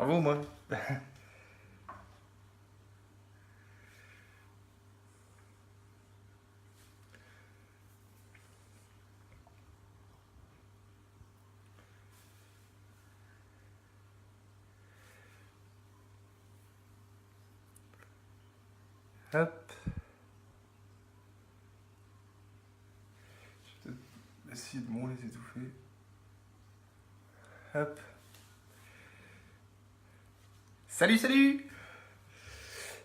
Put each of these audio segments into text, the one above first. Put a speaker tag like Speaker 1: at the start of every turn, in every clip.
Speaker 1: Bravo, moi. Hop. Je vais peut-être essayer de moins les étouffer. Hop. Salut, salut.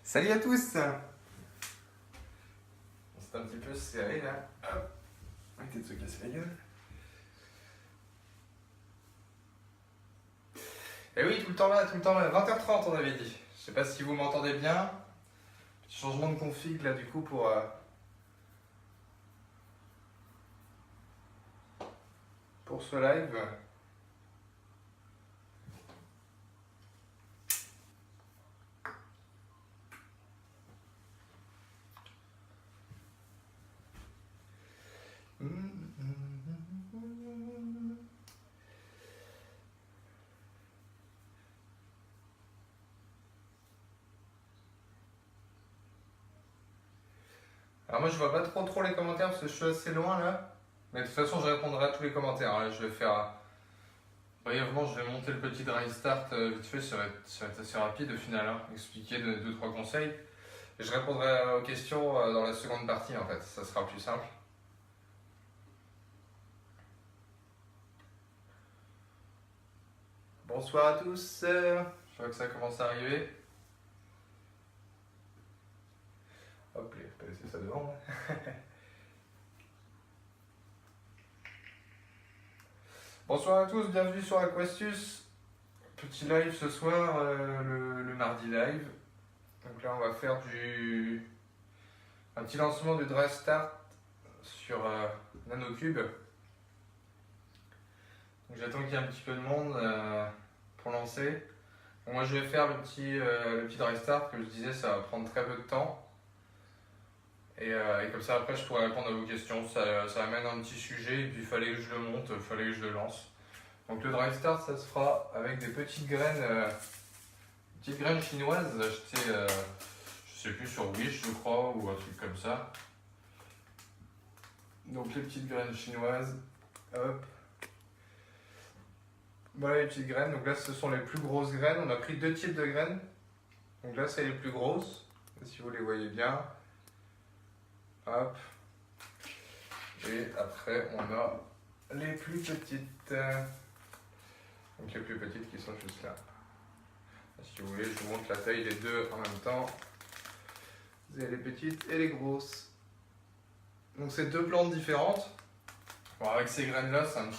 Speaker 1: Salut à tous. C'est un petit peu serré là. Hop. Arrêtez de se casser la gueule. Et oui, tout le temps là, 20h30 on avait dit. Je sais pas si vous m'entendez bien. Petit changement de config là du coup pour ce live. Alors moi je vois pas trop les commentaires parce que je suis assez loin là. Mais de toute façon je répondrai à tous les commentaires. Là, je vais faire brièvement, je vais monter le petit dry start vite fait, ça va être assez rapide au final. Hein. Expliquer 2-3 conseils. Et je répondrai aux questions dans la seconde partie en fait, ça sera plus simple. Bonsoir à tous, je vois que ça commence à arriver. Hop, je vais pas laisser ça devant. Bonsoir à tous, bienvenue sur Aquastus. Petit live ce soir, le mardi live. Donc là on va faire un petit lancement du dry start sur NanoCube. Donc j'attends qu'il y ait un petit peu de monde pour lancer. Donc moi je vais faire le petit dry start, comme je disais ça va prendre très peu de temps. Et comme ça après je pourrai répondre à vos questions, ça amène un petit sujet et puis il fallait que je le monte, il fallait que je le lance. Donc le dry start ça se fera avec des petites graines chinoises achetées, je sais plus sur Wish je crois ou un truc comme ça. Donc les petites graines chinoises, hop. Voilà les petites graines, donc là ce sont les plus grosses graines, on a pris deux types de graines. Donc là c'est les plus grosses, si vous les voyez bien. Hop. Et après on a les plus petites. Donc les plus petites qui sont juste là. Si vous voulez je vous montre la taille des deux en même temps. Vous avez les petites et les grosses. Donc c'est deux plantes différentes. Bon, avec ces graines là c'est un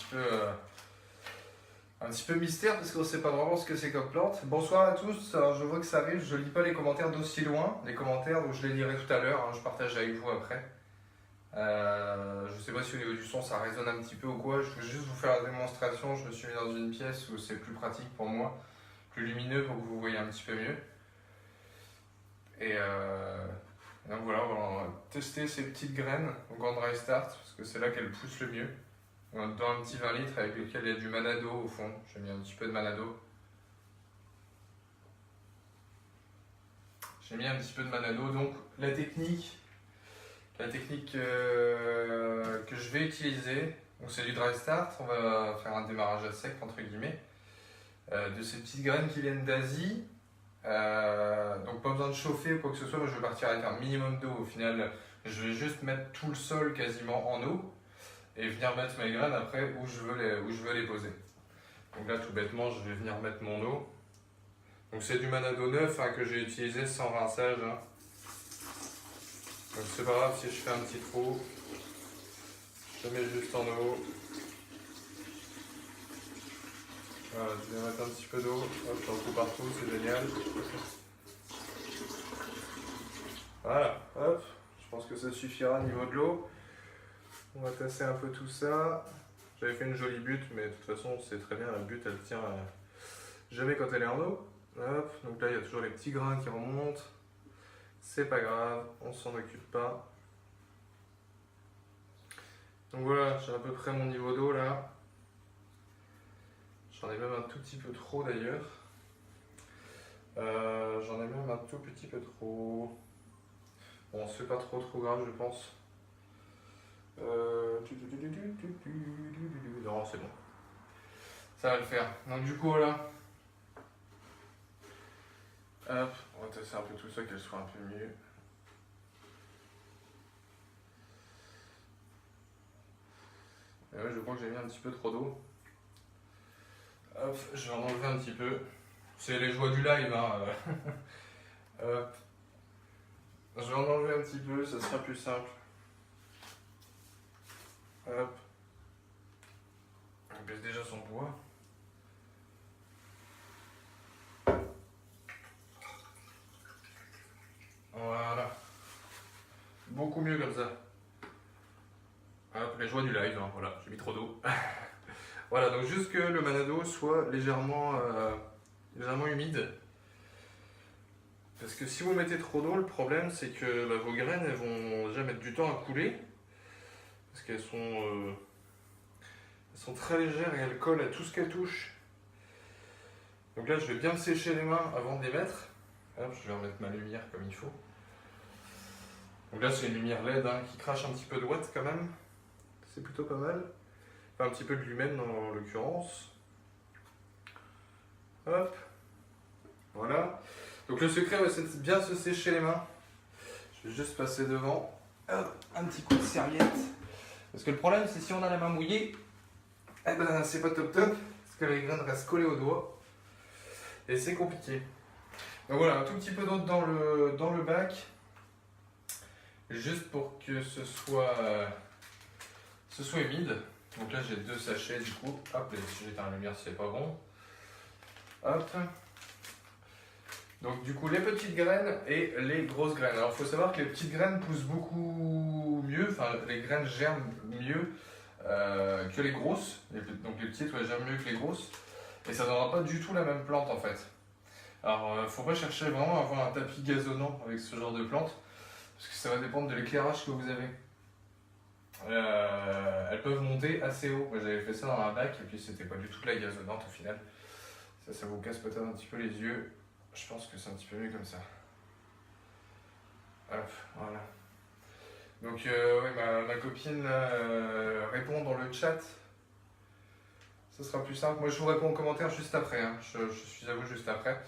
Speaker 1: petit peu mystère parce qu'on ne sait pas vraiment ce que c'est comme plante. Bonsoir à tous, alors je vois que ça arrive, je ne lis pas les commentaires d'aussi loin, les commentaires donc je les lirai tout à l'heure, hein, je partage avec vous après. Je ne sais pas si au niveau du son ça résonne un petit peu ou quoi, je veux juste vous faire la démonstration, je me suis mis dans une pièce où c'est plus pratique pour moi, plus lumineux pour que vous voyez un petit peu mieux. Et donc voilà, on va tester ces petites graines donc en dry start parce que c'est là qu'elles poussent le mieux. Dans un petit 20 litres avec lequel il y a du Manado au fond. J'ai mis un petit peu de Manado. Donc la technique que je vais utiliser, donc c'est du dry start. On va faire un démarrage à sec entre guillemets de ces petites graines qui viennent d'Asie. Donc pas besoin de chauffer ou quoi que ce soit. Moi je vais partir avec un minimum d'eau. Au final, je vais juste mettre tout le sol quasiment en eau. Et venir mettre mes graines après où je veux les poser. Donc là tout bêtement je vais venir mettre mon eau. Donc c'est du Manado neuf hein, que j'ai utilisé sans rinçage. Hein. Donc c'est pas grave si je fais un petit trou. Je mets juste en eau. Voilà, je vais mettre un petit peu d'eau. Hop, j'en fous partout, c'est génial. Voilà, hop. Je pense que ça suffira au niveau de l'eau. On va tasser un peu tout ça. J'avais fait une jolie butte, mais de toute façon, c'est très bien, la butte, elle tient jamais quand elle est en eau. Hop, donc là, il y a toujours les petits grains qui remontent. C'est pas grave, on s'en occupe pas. Donc voilà, j'ai à peu près mon niveau d'eau là. J'en ai même un tout petit peu trop d'ailleurs. J'en ai même un tout petit peu trop. Bon, c'est pas trop grave, je pense. Non, c'est bon. Ça va le faire. Donc du coup, voilà. Hop, on va tasser un peu tout ça, qu'elle soit un peu mieux. Et ouais, je crois que j'ai mis un petit peu trop d'eau. Hop, je vais en enlever un petit peu. C'est les joies du live, hein. Hop. Je vais en enlever un petit peu, ça sera plus simple. Hop. On baisse déjà son bois. Voilà. Beaucoup mieux comme ça. Hop, les joies du live, hein. Voilà, j'ai mis trop d'eau. Voilà, donc juste que le manado soit légèrement humide. Parce que si vous mettez trop d'eau, le problème c'est que vos graines elles vont déjà mettre du temps à couler. Parce qu'elles sont très légères et elles collent à tout ce qu'elles touchent. Donc là je vais bien me sécher les mains avant de les mettre. Hop, je vais remettre ma lumière comme il faut. Donc là c'est une lumière LED hein, qui crache un petit peu de watts quand même. C'est plutôt pas mal. Enfin un petit peu de lumen en l'occurrence. Hop. Voilà. Donc le secret c'est de bien se sécher les mains. Je vais juste passer devant. Hop, un petit coup de serviette. Parce que le problème c'est si on a la main mouillée, eh ben c'est pas top top. Parce que les graines restent collées aux doigts. Et c'est compliqué. Donc voilà, un tout petit peu d'eau dans le bac. Juste pour que ce soit humide. Donc là j'ai 2 sachets du coup. Hop, j'éteins la lumière si c'est pas bon. Hop. Donc du coup les petites graines et les grosses graines. Alors il faut savoir que les petites graines poussent beaucoup mieux, enfin les graines germent mieux que les grosses. Donc les petites germent mieux que les grosses. Et ça ne donnera pas du tout la même plante en fait. Alors il ne faut pas chercher vraiment à avoir un tapis gazonnant avec ce genre de plante. Parce que ça va dépendre de l'éclairage que vous avez. Elles peuvent monter assez haut. Moi j'avais fait ça dans un bac et puis c'était pas du tout de la gazonnante au final. Ça vous casse peut-être un petit peu les yeux. Je pense que c'est un petit peu mieux comme ça. Hop, voilà. Donc ouais, ma copine répond dans le chat. Ce sera plus simple. Moi je vous réponds en commentaire juste après. Hein. Je suis à vous juste après.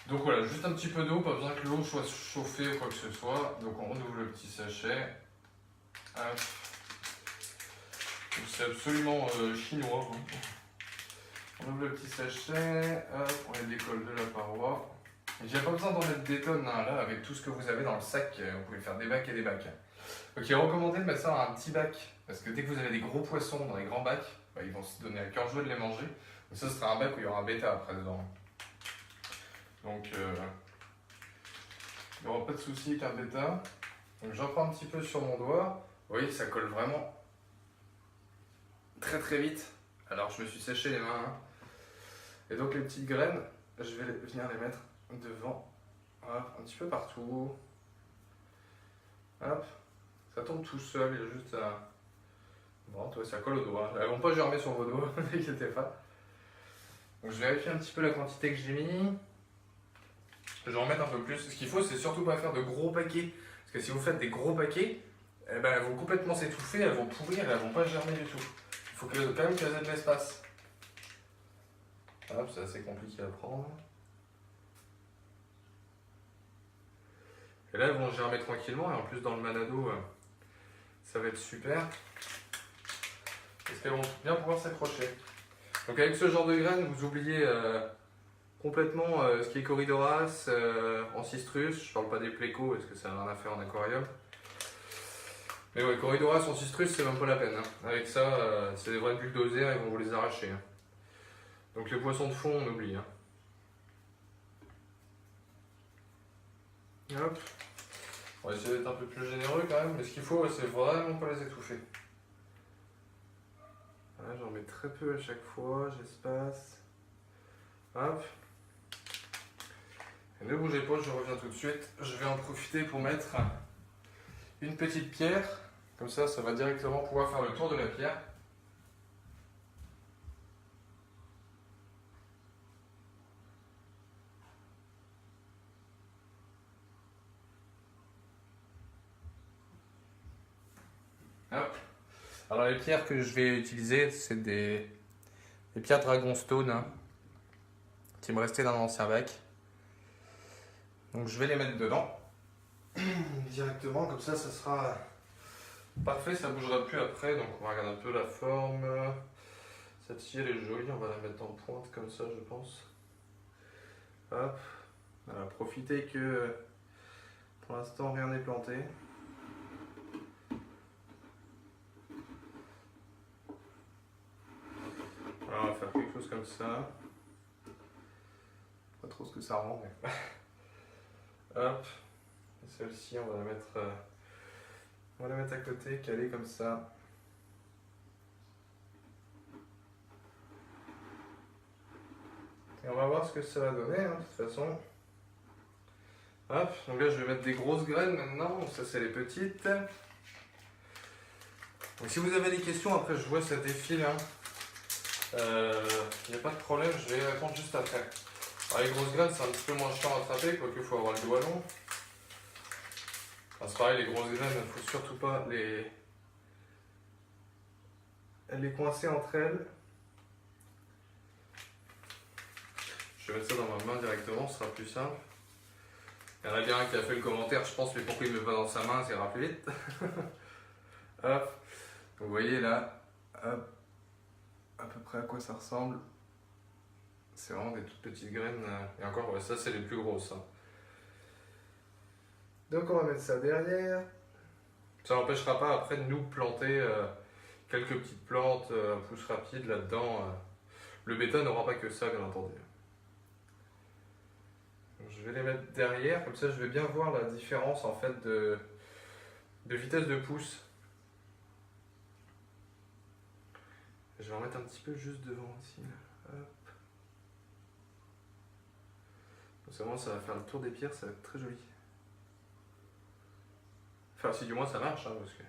Speaker 1: Donc voilà, juste un petit peu d'eau, pas besoin que l'eau soit chauffée ou quoi que ce soit. Donc on ouvre le petit sachet. Hop. C'est absolument chinois. Hein. On ouvre le petit sachet, hop, on les décolle de la paroi. J'ai pas besoin d'en mettre des tonnes hein, là, avec tout ce que vous avez dans le sac, vous pouvez faire des bacs et des bacs. Donc il est recommandé de mettre ça dans un petit bac, parce que dès que vous avez des gros poissons dans les grands bacs, bah, ils vont se donner à cœur joie de les manger. Donc ça sera un bac où il y aura un bêta après dedans. Donc il n'y aura pas de souci avec un bêta. Donc j'en prends un petit peu sur mon doigt. Vous voyez, ça colle vraiment très très vite. Alors je me suis séché les mains. Hein. Et donc les petites graines, je vais venir les mettre devant, hop, un petit peu partout. Hop, ça tombe tout seul, il y a juste à... Bon, toi, ça colle au doigt. Elles vont pas germer sur vos doigts, ne vous inquiétez pas. Donc je vérifie un petit peu la quantité que j'ai mis. Je vais en mettre un peu plus. Ce qu'il faut, c'est surtout pas faire de gros paquets. Parce que si vous faites des gros paquets, eh ben, elles vont complètement s'étouffer, elles vont pourrir, elles vont pas germer du tout. Il faut quand même qu'elles aient de l'espace. Hop, c'est assez compliqué à prendre. Et là, elles vont germer tranquillement, et en plus dans le manado, ça va être super. Parce qu'elles vont bien pouvoir s'accrocher. Donc avec ce genre de graines, vous oubliez complètement ce qui est Corydoras, Ancistrus. Je parle pas des plécos, parce que ça n'a rien à faire en aquarium. Mais ouais, Corydoras, Ancistrus, c'est même pas la peine. Hein. Avec ça, c'est des vrais bulldozers, ils vont vous les arracher. Hein. Donc les poissons de fond, on oublie. Hein. Hop. On va essayer d'être un peu plus généreux quand même, mais ce qu'il faut, c'est vraiment pas les étouffer. Voilà, j'en mets très peu à chaque fois, j'espace. Hop. Et ne bougez pas, je reviens tout de suite. Je vais en profiter pour mettre une petite pierre. Comme ça, ça va directement pouvoir faire le tour de la pierre. Hop. Alors les pierres que je vais utiliser, c'est des pierres Dragonstone, hein, qui me restaient dans l'ancien bac. Donc je vais les mettre dedans directement, comme ça sera parfait, ça ne bougera plus après. Donc on va regarder un peu la forme. Celle-ci elle est jolie, on va la mettre en pointe comme ça je pense. Hop, voilà, profitez que pour l'instant rien n'est planté. Alors, on va faire quelque chose comme ça. Pas trop ce que ça rend, mais. Hop. Celle-ci, on va la mettre à côté, calée comme ça. Et on va voir ce que ça va donner, hein, de toute façon. Hop, donc là je vais mettre des grosses graines maintenant, donc ça c'est les petites. Donc si vous avez des questions, après je vois ça défile. Hein. Il n'y a pas de problème, je vais répondre juste après. Alors les grosses graines c'est un petit peu moins chiant à attraper, quoique il faut avoir le doigt long. Enfin, c'est pareil, les grosses graines, il ne faut surtout pas les coincer entre elles. Je vais mettre ça dans ma main directement, ce sera plus simple. Il y en a bien un qui a fait le commentaire, je pense, mais pourquoi il me le met pas dans sa main, ça ira plus vite. Hop, vous voyez là, hop, à peu près à quoi ça ressemble. C'est vraiment des toutes petites graines, et encore, ouais, ça c'est les plus grosses. Hein. Donc on va mettre ça derrière. Ça n'empêchera pas après de nous planter quelques petites plantes, pousses rapides là-dedans. Le bêta n'aura pas que ça, bien entendu. Je vais les mettre derrière, comme ça je vais bien voir la différence en fait de vitesse de pousse. Je vais en mettre un petit peu juste devant aussi. Hop. Donc ça va faire le tour des pierres, ça va être très joli. Enfin si du moins ça marche, hein, parce que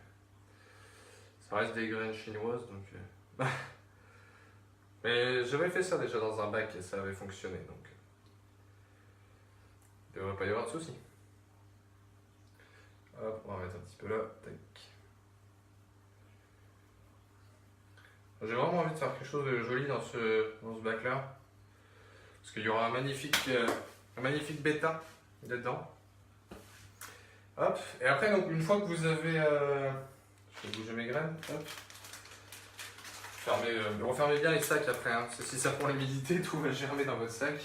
Speaker 1: ça reste des graines chinoises donc. Mais j'avais fait ça déjà dans un bac et ça avait fonctionné donc. Il ne devrait pas y avoir de soucis. Hop, on va mettre un petit peu là. Tac. J'ai vraiment envie de faire quelque chose de joli dans ce bac là. Parce qu'il y aura un magnifique bêta dedans. Hop, et après, donc, une fois que vous avez. Je vais bouger mes graines. Hop. Refermez bien les sacs après. Hein. Si ça prend l'humidité, tout va germer dans votre sac.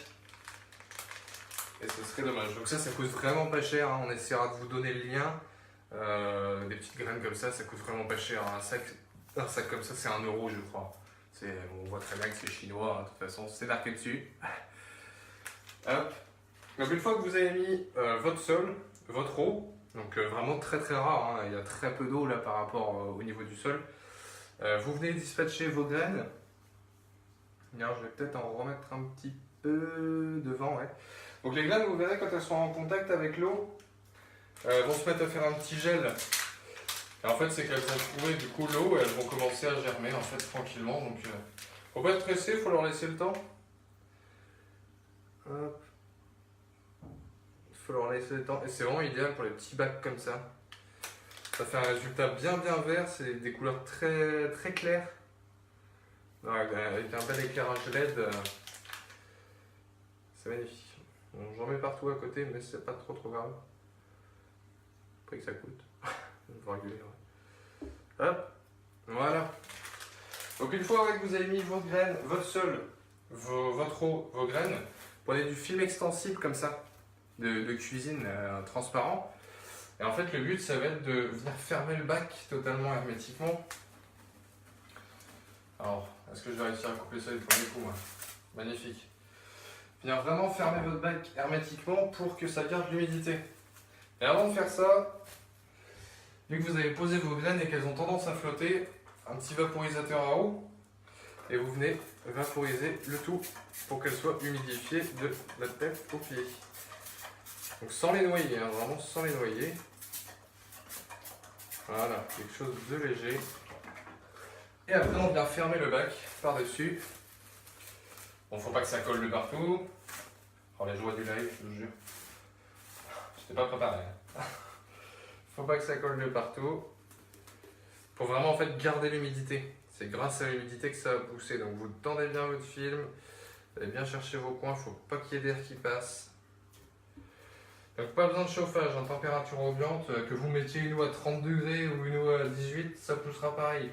Speaker 1: Et ce serait dommage. Donc ça coûte vraiment pas cher. Hein. On essaiera de vous donner le lien. Des petites graines comme ça coûte vraiment pas cher. Un sac comme ça, c'est 1 euro, je crois. On voit très bien que c'est chinois. Hein. De toute façon, c'est marqué dessus. Hop. Donc une fois que vous avez mis votre sol, votre eau, donc vraiment très très rare. Hein. Il y a très peu d'eau là par rapport au niveau du sol. Vous venez dispatcher vos graines. Alors, je vais peut-être en remettre un petit peu devant. Ouais. Donc les graines, vous verrez, quand elles sont en contact avec l'eau, vont se mettre à faire un petit gel. Et en fait, c'est qu'elles vont trouver du coup l'eau et elles vont commencer à germer en fait tranquillement. Donc, faut pas être pressé, faut leur laisser le temps. Hop. Faut leur laisser le temps. Et c'est vraiment idéal pour les petits bacs comme ça. Ça fait un résultat bien vert, c'est des couleurs très très claires. Avec un bel éclairage LED, c'est magnifique. Bon, j'en mets partout à côté, mais c'est pas trop grave. Après que ça coûte. Faut réguler, ouais. Hop, voilà. Donc une fois que vous avez mis vos graines, votre sol, votre eau, vos graines, prenez du film extensible comme ça, de cuisine transparent. Et en fait, le but, ça va être de venir fermer le bac totalement hermétiquement. Alors, est-ce que je vais réussir à couper ça du premier coup, moi? Magnifique. Venir vraiment fermer votre bac hermétiquement pour que ça garde l'humidité. Et avant de faire ça, vu que vous avez posé vos graines et qu'elles ont tendance à flotter, un petit vaporisateur à eau, et vous venez vaporiser le tout pour qu'elles soient humidifiées de la tête aux pieds. Donc sans les noyer, hein, vraiment sans les noyer. Voilà, quelque chose de léger. Et après on vient fermer le bac par-dessus. Bon, faut pas que ça colle de partout. Oh, les joies du live, je vous jure. Je n'étais pas préparé. Faut pas que ça colle de partout. pour vraiment en fait garder l'humidité. C'est grâce à l'humidité que ça va pousser. Donc vous tendez bien votre film, vous allez bien chercher vos coins, il ne faut pas qu'il y ait d'air qui passe. Donc pas besoin de chauffage en température ambiante, que vous mettiez une eau à 30 degrés ou une eau à 18, ça poussera pareil.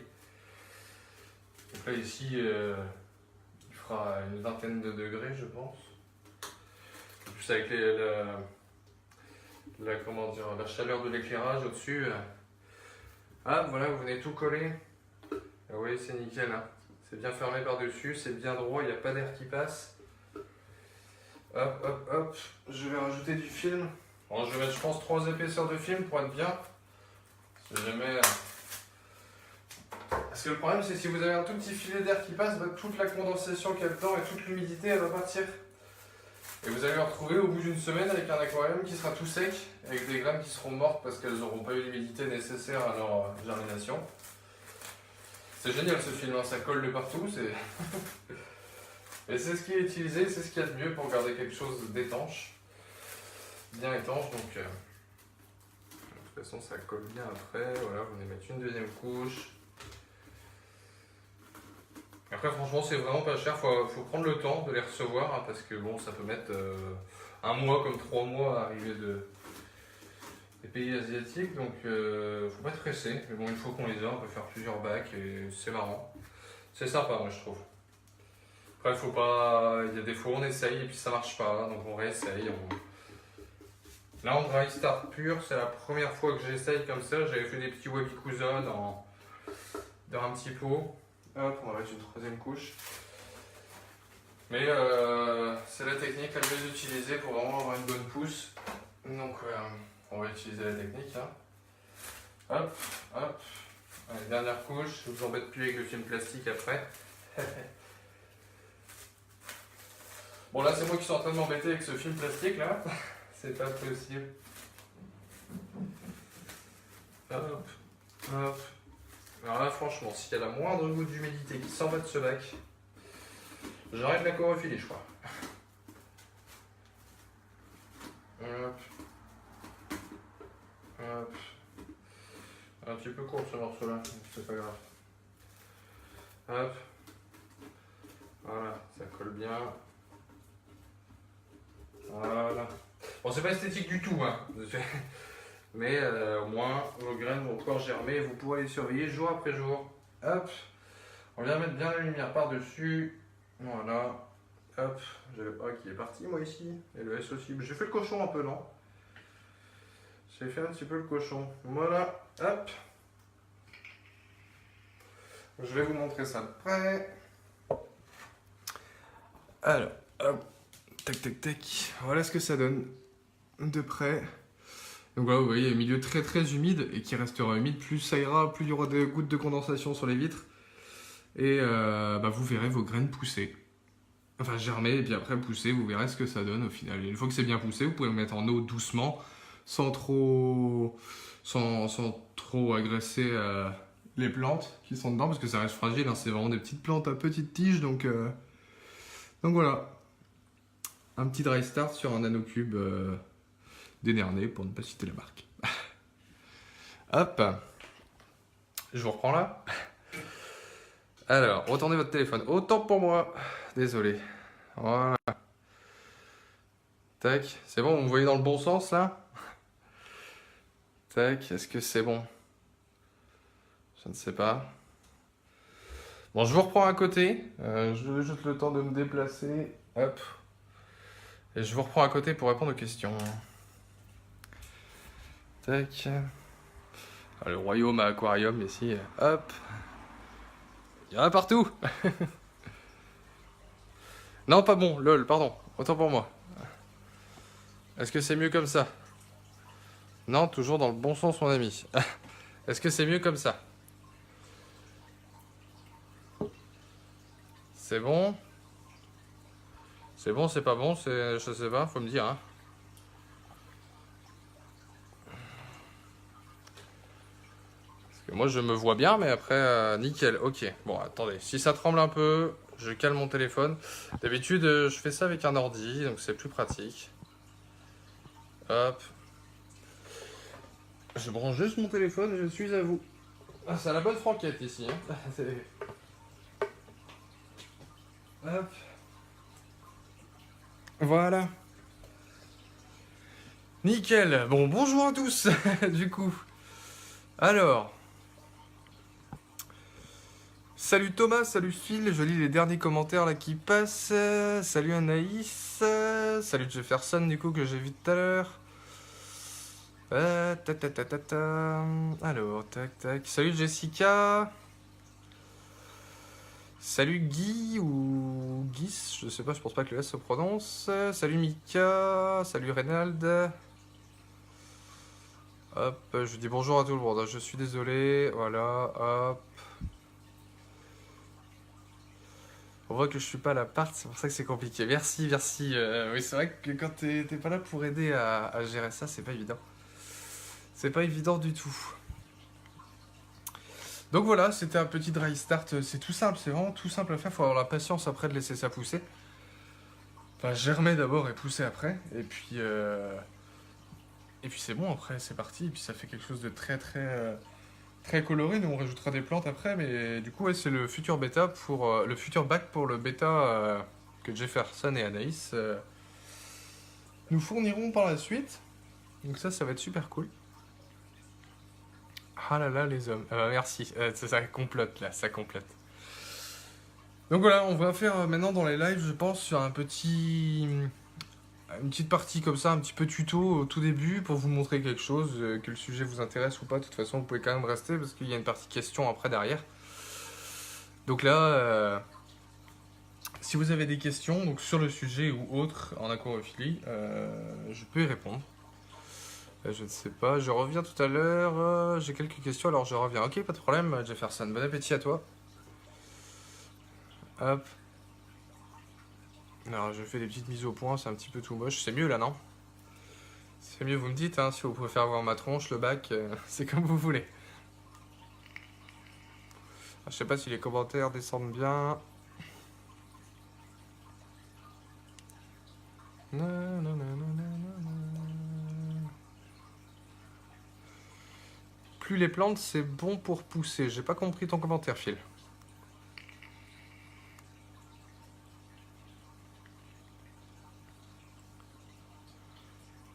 Speaker 1: Donc là ici, il fera une vingtaine de degrés je pense. En plus avec la chaleur de l'éclairage au-dessus. Ah voilà, vous venez tout coller. Ah oui, c'est nickel. Hein. C'est bien fermé par-dessus, c'est bien droit, il n'y a pas d'air qui passe. Hop, hop, hop. Je vais rajouter du film. Bon, je vais mettre, je pense, 3 épaisseurs de film pour être bien. Si jamais... Parce que le problème, c'est si vous avez un tout petit filet d'air qui passe, bah, toute la condensation qu'il y a dedans et toute l'humidité, elle va partir. Et vous allez vous retrouver au bout d'une semaine avec un aquarium qui sera tout sec, avec des graines qui seront mortes parce qu'elles n'auront pas eu l'humidité nécessaire à leur germination. C'est génial ce film, hein, ça colle de partout. Et c'est ce qui est utilisé, c'est ce qu'il y a de mieux pour garder quelque chose d'étanche. Bien étanche, donc de toute façon ça colle bien après. Voilà, vous venez mettre une deuxième couche. Après franchement c'est vraiment pas cher, faut prendre le temps de les recevoir hein, parce que bon ça peut mettre 1 mois comme 3 mois à arriver des pays asiatiques, donc faut pas être pressé, mais bon une fois qu'on les a on peut faire plusieurs bacs et c'est marrant, c'est sympa moi je trouve. Après faut pas, il y a des fois on essaye et puis ça marche pas, donc on réessaye. Là en dry start pur, c'est la première fois que j'essaye comme ça, j'avais fait des petits wabikusa dans un petit pot. Hop, on va mettre une 3e couche. Mais c'est la technique la mieux utilisée pour vraiment avoir une bonne pousse. Donc on va utiliser la technique. Hein. Hop, hop. Allez, dernière couche, je vous embête plus avec le film plastique après. Bon là c'est moi qui suis en train de m'embêter avec ce film plastique là. C'est pas possible. Hop, hop. Alors là franchement, s'il y a la moindre goutte d'humidité qui s'en va de ce bac, j'arrête la chorophylie je crois. Hop. Hop. Un petit peu court ce morceau là, c'est pas grave. Hop. Voilà, ça colle bien. Voilà. Bon c'est pas esthétique du tout hein. Mais au moins vos graines vont encore germer et vous pourrez les surveiller jour après jour. Hop, on vient mettre bien la lumière par-dessus. Voilà, hop, j'avais pas qui est parti moi ici, et le S aussi. J'ai fait le cochon un peu, non? J'ai fait un petit peu le cochon. Voilà, hop. Je vais vous montrer ça de près. Alors, hop, tac tac tac. Voilà ce que ça donne de près. Donc voilà, vous voyez, un milieu très très humide et qui restera humide, plus ça ira, plus il y aura des gouttes de condensation sur les vitres. Et vous verrez vos graines pousser. Enfin germer et puis après pousser, vous verrez ce que ça donne au final. Et une fois que c'est bien poussé, vous pouvez le mettre en eau doucement, sans trop agresser les plantes qui sont dedans, parce que ça reste fragile, hein, c'est vraiment des petites plantes à petites tiges. Donc voilà, un petit dry start sur un nanocube d'Enernay, pour ne pas citer la marque. Hop, je vous reprends là. Alors, retournez votre téléphone. Autant pour moi. Désolé. Voilà. Tac, c'est bon, vous me voyez dans le bon sens là? Tac, est-ce que c'est bon? Je ne sais pas. Bon, je vous reprends à côté. Je veux juste le temps de me déplacer. Hop. Et je vous reprends à côté pour répondre aux questions. Tac. Ah, le royaume à aquarium ici. Hop. Il y en a partout. Non, pas bon. Lol, pardon. Autant pour moi. Est-ce que c'est mieux comme ça? Non, toujours dans le bon sens, mon ami. Est-ce que c'est mieux comme ça? C'est bon? C'est bon, c'est pas bon, je sais pas, faut me dire. Hein. Parce que moi je me vois bien, mais après, nickel, ok. Bon, attendez, si ça tremble un peu, je cale mon téléphone. D'habitude, je fais ça avec un ordi, donc c'est plus pratique. Hop. Je branche juste mon téléphone et je suis à vous. Ah, c'est la bonne franquette ici. Hein. Hop. Voilà. Nickel. Bon, bonjour à tous, du coup. Alors, salut Thomas, salut Phil, je lis les derniers commentaires là qui passent. Salut Anaïs, salut Jefferson du coup que j'ai vu tout à l'heure. Alors, tac tac. Salut Jessica. Salut Guy ou Guis, je sais pas, je pense pas que le S se prononce. Salut Mika, salut Reynald. Hop, je dis bonjour à tout le monde, je suis désolé, voilà, hop. On voit que je suis pas à l'appart, c'est pour ça que c'est compliqué. Merci, merci. Oui, c'est vrai que quand t'es pas là pour aider à gérer ça, c'est pas évident. C'est pas évident du tout. Donc voilà, c'était un petit dry start. C'est tout simple, c'est vraiment tout simple à faire. Faut avoir la patience après de laisser ça pousser. Enfin, germer d'abord et pousser après. Et puis c'est bon, après c'est parti. Et puis ça fait quelque chose de très très très coloré. Nous on rajoutera des plantes après. Mais du coup, ouais, c'est le futur bêta pour le futur bac pour le bêta que Jefferson et Anaïs nous fourniront par la suite. Donc ça va être super cool. Ah là là, les hommes. Merci. Ça complote là, ça complote. Donc voilà, on va faire maintenant dans les lives, je pense, sur une petite partie comme ça, un petit peu tuto au tout début pour vous montrer quelque chose, que le sujet vous intéresse ou pas. De toute façon, vous pouvez quand même rester parce qu'il y a une partie question après derrière. Donc là, si vous avez des questions donc sur le sujet ou autre en aquarophilie, je peux y répondre. Je ne sais pas, je reviens tout à l'heure. J'ai quelques questions, alors je reviens. Ok, pas de problème, Jefferson. Bon appétit à toi. Hop. Alors, je fais des petites mises au point, c'est un petit peu tout moche. C'est mieux là, non? C'est mieux, vous me dites, hein, si vous préférez voir ma tronche, le bac, c'est comme vous voulez. Je sais pas si les commentaires descendent bien. Plus les plantes, c'est bon pour pousser. J'ai pas compris ton commentaire, Phil.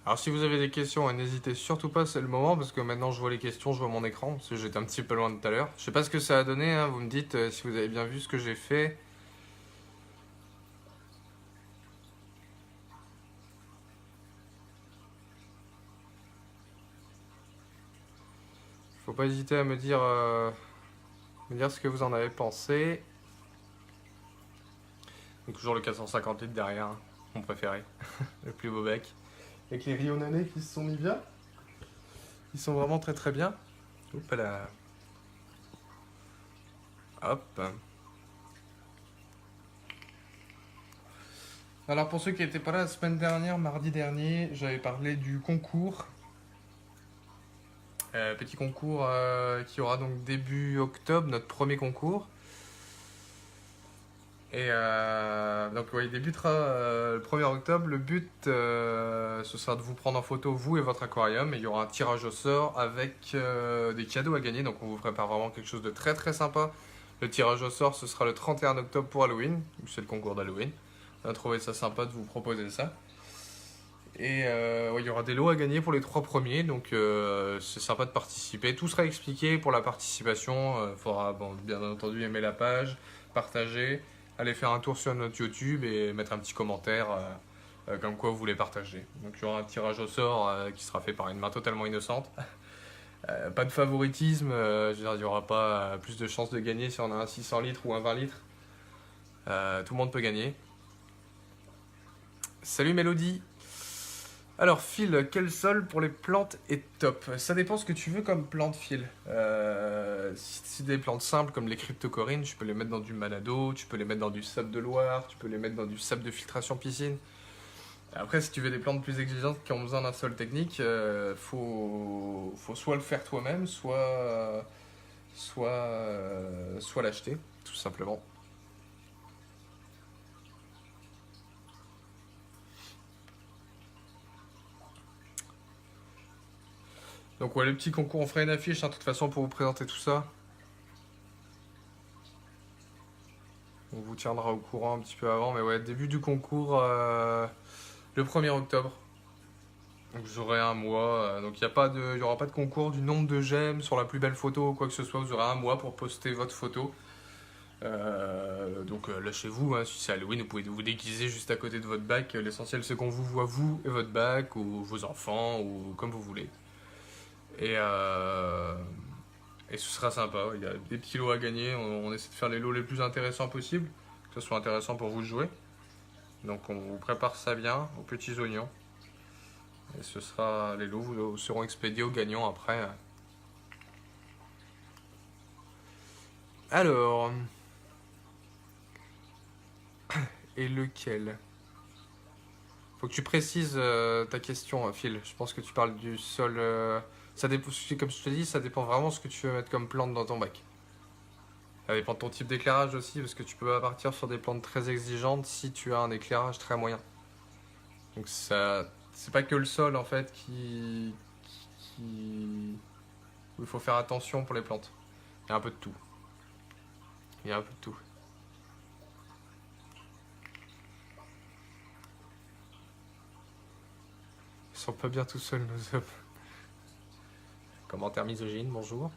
Speaker 1: Alors si vous avez des questions, n'hésitez surtout pas, c'est le moment, parce que maintenant je vois les questions, je vois mon écran, parce que j'étais un petit peu loin tout à l'heure. Je sais pas ce que ça a donné, hein, vous me dites si vous avez bien vu ce que j'ai fait. Faut pas hésiter à me dire ce que vous en avez pensé. Et toujours le 450 litres derrière, hein, mon préféré, le plus beau bec. Avec les rayonnanés qui se sont mis bien. Ils sont vraiment très très bien. Hop là. Hop. Alors pour ceux qui n'étaient pas là la semaine dernière, mardi dernier, j'avais parlé du concours. Petit concours qui aura donc début octobre, notre premier concours. Et donc ouais, il débutera le 1er octobre. Le but, ce sera de vous prendre en photo, vous et votre aquarium. Et il y aura un tirage au sort avec des cadeaux à gagner. Donc on vous prépare vraiment quelque chose de très très sympa. Le tirage au sort, ce sera le 31 octobre pour Halloween. C'est le concours d'Halloween. On a trouvé ça sympa de vous proposer ça. Et ouais, il y aura des lots à gagner pour les 3 premiers. Donc c'est sympa de participer. Tout sera expliqué pour la participation. Il faudra bien entendu aimer la page, partager. Allez faire un tour sur notre YouTube et mettre un petit commentaire comme quoi vous voulez partager. Donc il y aura un tirage au sort qui sera fait par une main totalement innocente. Pas de favoritisme, je veux dire, il n'y aura pas plus de chances de gagner si on a un 600 litres ou un 20 litres. Tout le monde peut gagner. Salut Mélodie. Alors Phil, quel sol pour les plantes est top? Ça dépend ce que tu veux comme plante, Phil. Si c'est des plantes simples comme les cryptocorines, tu peux les mettre dans du Manado, tu peux les mettre dans du sable de Loire, tu peux les mettre dans du sable de filtration piscine. Après, si tu veux des plantes plus exigeantes qui ont besoin d'un sol technique, faut soit le faire toi-même, soit l'acheter, tout simplement. Donc ouais, le petit concours, on fera une affiche, hein, de toute façon, pour vous présenter tout ça. tiendra au courant un petit peu avant. Mais ouais, début du concours le 1er octobre. Donc j'aurai un mois. Donc il n'y aura pas de concours du nombre de j'aime sur la plus belle photo ou quoi que ce soit. Vous aurez un mois pour poster votre photo. Donc lâchez-vous, hein, si c'est Halloween, vous pouvez vous déguiser juste à côté de votre bac. L'essentiel c'est qu'on vous voit vous et votre bac, ou vos enfants, ou comme vous voulez. Et ce sera sympa, il y a des petits lots à gagner, on essaie de faire les lots les plus intéressants possibles, que ce soit intéressant pour vous de jouer. Donc on vous prépare ça bien, aux petits oignons. Et les lots vous seront expédiés aux gagnants après. Alors... Et lequel? Faut que tu précises ta question, Phil. Je pense que tu parles du sol. Ça dépend, comme je te dis, ça dépend vraiment de ce que tu veux mettre comme plante dans ton bac. Ça dépend de ton type d'éclairage aussi, parce que tu peux pas partir sur des plantes très exigeantes si tu as un éclairage très moyen. Donc ça, c'est pas que le sol en fait où il faut faire attention pour les plantes. Il y a un peu de tout. Il y a un peu de tout. Ils sont pas bien tout seuls, nos hommes. Commentaire misogyne, bonjour.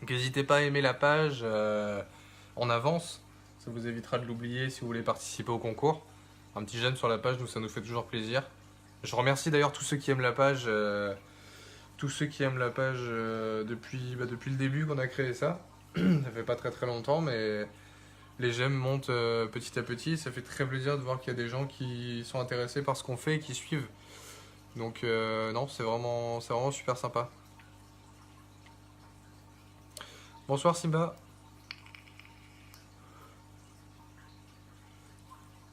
Speaker 1: Donc n'hésitez pas à aimer la page en avance. Ça vous évitera de l'oublier si vous voulez participer au concours. Un petit j'aime sur la page, nous, ça nous fait toujours plaisir. Je remercie d'ailleurs tous ceux qui aiment la page. Depuis le début qu'on a créé ça. Ça fait pas très très longtemps, mais les j'aime montent petit à petit. Ça fait très plaisir de voir qu'il y a des gens qui sont intéressés par ce qu'on fait et qui suivent. Donc non, c'est vraiment super sympa. Bonsoir Simba.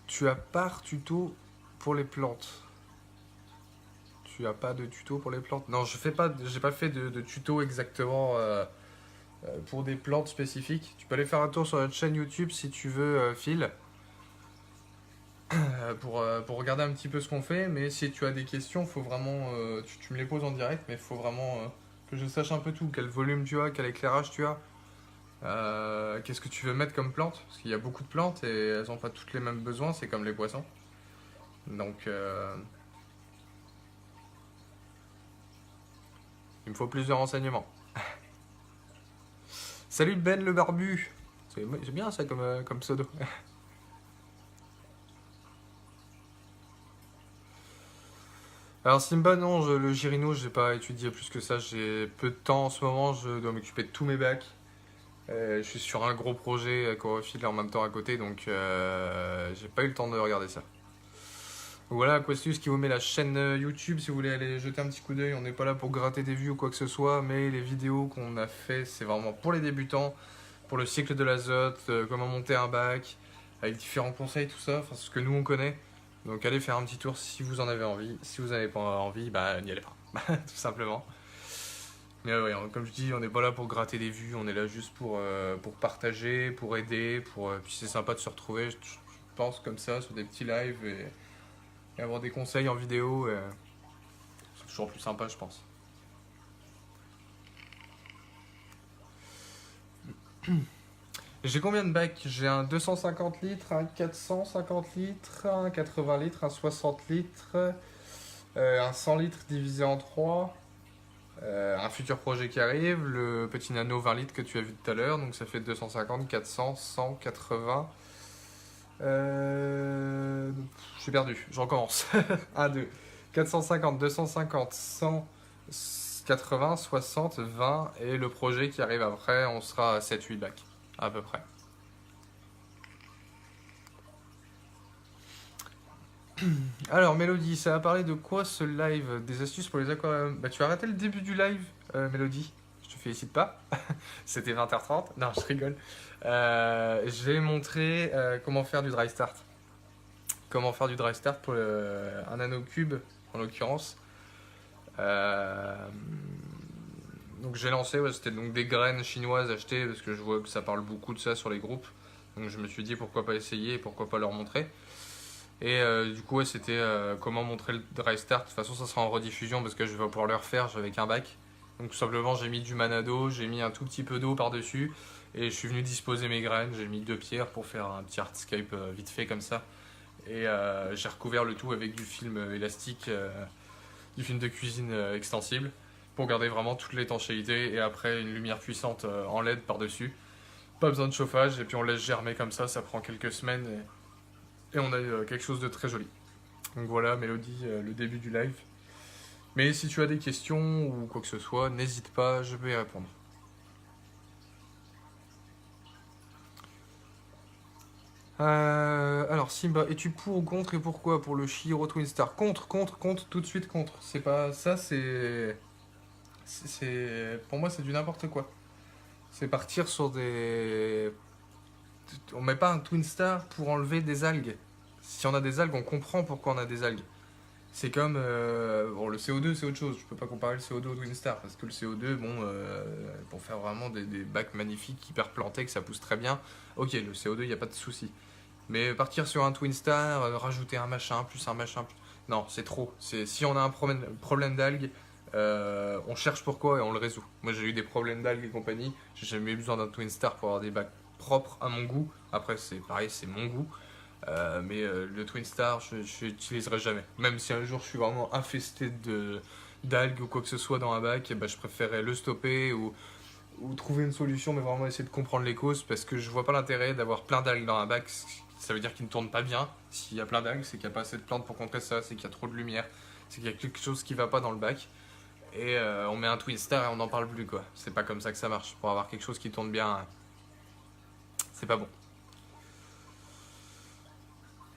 Speaker 1: Tu as pas de tuto pour les plantes? Tu as pas de tuto pour les plantes? Non, j'ai pas fait de tuto exactement pour des plantes spécifiques. Tu peux aller faire un tour sur notre chaîne YouTube si tu veux, Phil, pour regarder un petit peu ce qu'on fait. Mais si tu as des questions, faut vraiment, tu me les poses en direct, mais il faut vraiment que je sache un peu tout. Quel volume tu as, quel éclairage tu as, qu'est-ce que tu veux mettre comme plante, parce qu'il y a beaucoup de plantes et elles n'ont pas toutes les mêmes besoins, c'est comme les poissons. Donc il me faut plus de renseignements. Salut Ben le barbu. C'est bien ça comme pseudo. Alors Simba, non, le Girino, j'ai pas étudié plus que ça. J'ai peu de temps en ce moment, je dois m'occuper de tous mes bacs. Je suis sur un gros projet Chorophile en même temps à côté, donc j'ai pas eu le temps de regarder ça. Donc voilà, Questus qui vous met la chaîne YouTube si vous voulez aller jeter un petit coup d'œil. On n'est pas là pour gratter des vues ou quoi que ce soit, mais les vidéos qu'on a fait, c'est vraiment pour les débutants, pour le cycle de l'azote, comment monter un bac, avec différents conseils, tout ça, enfin ce que nous on connaît. Donc allez faire un petit tour si vous en avez envie. Si vous n'avez pas envie, bah n'y allez pas, tout simplement. Mais ouais, comme je dis, on n'est pas là pour gratter des vues, on est là juste pour partager, pour aider, puis c'est sympa de se retrouver, je pense, comme ça, sur des petits lives et avoir des conseils en vidéo, c'est toujours plus sympa, je pense. J'ai combien de bacs? J'ai un 250 litres, un 450 litres, un 80 litres, un 60 litres, un 100 litres divisé en 3, un futur projet qui arrive, le petit nano 20 litres que tu as vu tout à l'heure, donc ça fait 250, 400, 100, 80. J'ai perdu, je recommence. 1, 2, 450, 250, 100, 80, 60, 20, et le projet qui arrive après, on sera à 7-8 bacs, à peu près. Alors, Mélodie, ça a parlé de quoi ce live? Des astuces pour les aquariums? Bah, tu as raté le début du live, Mélodie. Je te félicite pas. C'était 20h30. Non, je rigole. J'ai montré comment faire du dry start. Comment faire du dry start pour un nanocube, en l'occurrence. Donc j'ai lancé, ouais, c'était donc des graines chinoises achetées parce que je vois que ça parle beaucoup de ça sur les groupes. Donc je me suis dit pourquoi pas essayer et pourquoi pas leur montrer. Et du coup, ouais, c'était comment montrer le dry start. De toute façon, ça sera en rediffusion parce que je vais pouvoir le refaire avec un bac. Donc tout simplement j'ai mis du Manado, j'ai mis un tout petit peu d'eau par-dessus et je suis venu disposer mes graines, j'ai mis 2 pierres pour faire un petit hardscape vite fait comme ça. Et j'ai recouvert le tout avec du film élastique, du film de cuisine extensible pour garder vraiment toute l'étanchéité et après une lumière puissante en LED par-dessus. Pas besoin de chauffage et puis on laisse germer comme ça prend quelques semaines et on a quelque chose de très joli. Donc voilà Mélodie, le début du live. Mais si tu as des questions ou quoi que ce soit, n'hésite pas, je vais y répondre. Alors Simba, es-tu pour ou contre et pourquoi pour le Shihiro Twin Star? Contre, tout de suite contre. C'est pas ça, pour moi c'est du n'importe quoi. C'est partir sur des. On met pas un Twin Star pour enlever des algues. Si on a des algues, on comprend pourquoi on a des algues. C'est comme. Bon, le CO2, c'est autre chose. Je peux pas comparer le CO2 au Twin Star. Parce que le CO2, bon, pour faire vraiment des bacs magnifiques, hyper plantés, que ça pousse très bien, ok, le CO2, il n'y a pas de souci. Mais partir sur un Twin Star, rajouter un machin, plus un machin. Non, c'est trop. Si on a un problème d'algues, on cherche pourquoi et on le résout. Moi, j'ai eu des problèmes d'algues et compagnie. J'ai jamais eu besoin d'un Twin Star pour avoir des bacs propres à mon goût. Après, c'est pareil, c'est mon goût. Mais le Twin Star, je n'utiliserai jamais. Même si un jour je suis vraiment infesté d'algues ou quoi que ce soit dans un bac, bah, je préférerais le stopper ou trouver une solution, mais vraiment essayer de comprendre les causes parce que je vois pas l'intérêt d'avoir plein d'algues dans un bac. Ça veut dire qu'il ne tourne pas bien. S'il y a plein d'algues, c'est qu'il n'y a pas assez de plantes pour contrer ça, c'est qu'il y a trop de lumière, c'est qu'il y a quelque chose qui va pas dans le bac. Et on met un Twin Star et on n'en parle plus quoi. C'est pas comme ça que ça marche. Pour avoir quelque chose qui tourne bien, c'est pas bon.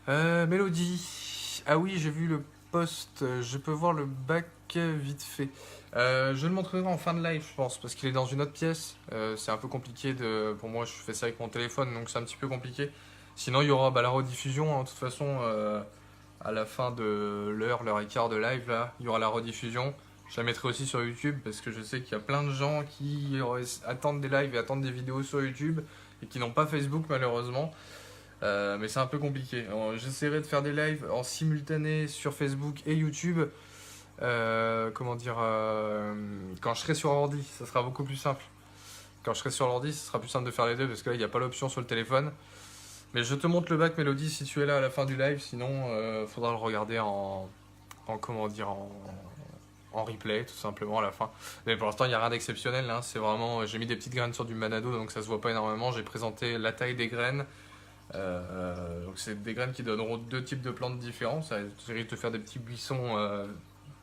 Speaker 1: Mélodie. Ah oui, j'ai vu le post. Je peux voir le bac vite fait. Je le montrerai en fin de live, je pense, parce qu'il est dans une autre pièce. C'est un peu compliqué pour moi, je fais ça avec mon téléphone, donc c'est un petit peu compliqué. Sinon, il y aura la rediffusion. Hein, de toute façon, à la fin de l'heure et quart de live, là, il y aura la rediffusion. Je la mettrai aussi sur YouTube parce que je sais qu'il y a plein de gens qui attendent des lives et attendent des vidéos sur YouTube et qui n'ont pas Facebook malheureusement. Mais c'est un peu compliqué. J'essaierai de faire des lives en simultané sur Facebook et YouTube. Comment dire quand je serai sur ordi, ça sera beaucoup plus simple. Quand je serai sur l'ordi, ce sera plus simple de faire les deux parce que là, il n'y a pas l'option sur le téléphone. Mais je te montre le bac Mélodie si tu es là à la fin du live. Sinon, faudra le regarder en replay tout simplement à la fin. Mais pour l'instant, il n'y a rien d'exceptionnel. Hein. C'est vraiment, j'ai mis des petites graines sur du Manado, donc ça se voit pas énormément. J'ai présenté la taille des graines. Donc c'est des graines qui donneront 2 types de plantes différents. Ça risque de faire des petits buissons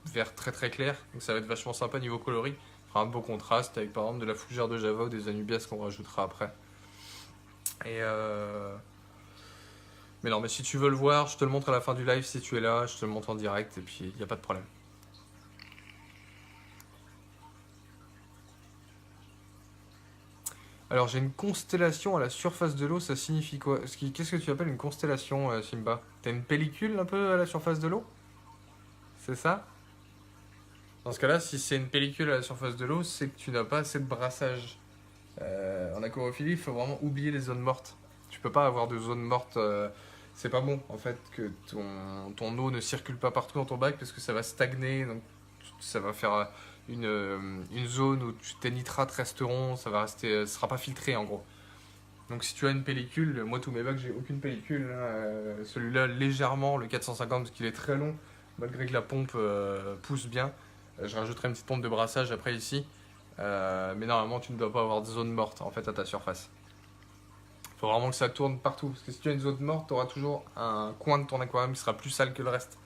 Speaker 1: verts très très clairs. Donc ça va être vachement sympa niveau coloris. Il fera un beau contraste avec par exemple de la fougère de Java ou des anubias qu'on rajoutera après. Et mais non, mais si tu veux le voir, je te le montre à la fin du live si tu es là. Je te le montre en direct et puis il n'y a pas de problème. Alors j'ai une constellation à la surface de l'eau, ça signifie quoi? Qu'est-ce que tu appelles une constellation, Simba? T'as une pellicule un peu à la surface de l'eau? C'est ça? Dans ce cas-là, si c'est une pellicule à la surface de l'eau, c'est que tu n'as pas assez de brassage. En aquarophilie, il faut vraiment oublier les zones mortes. Tu peux pas avoir de zones mortes. C'est pas bon en fait que ton eau ne circule pas partout dans ton bac parce que ça va stagner. Donc ça va faire une zone où tes nitrates resteront, ça va rester, ça sera pas filtré en gros. Donc si tu as une pellicule, moi tous mes bacs j'ai aucune pellicule, celui-là légèrement, le 450 parce qu'il est très long, malgré que la pompe pousse bien. Je rajouterai une petite pompe de brassage après ici, mais normalement tu ne dois pas avoir de zone morte en fait à ta surface. Il faut vraiment que ça tourne partout, parce que si tu as une zone morte, tu auras toujours un coin de ton aquarium qui sera plus sale que le reste.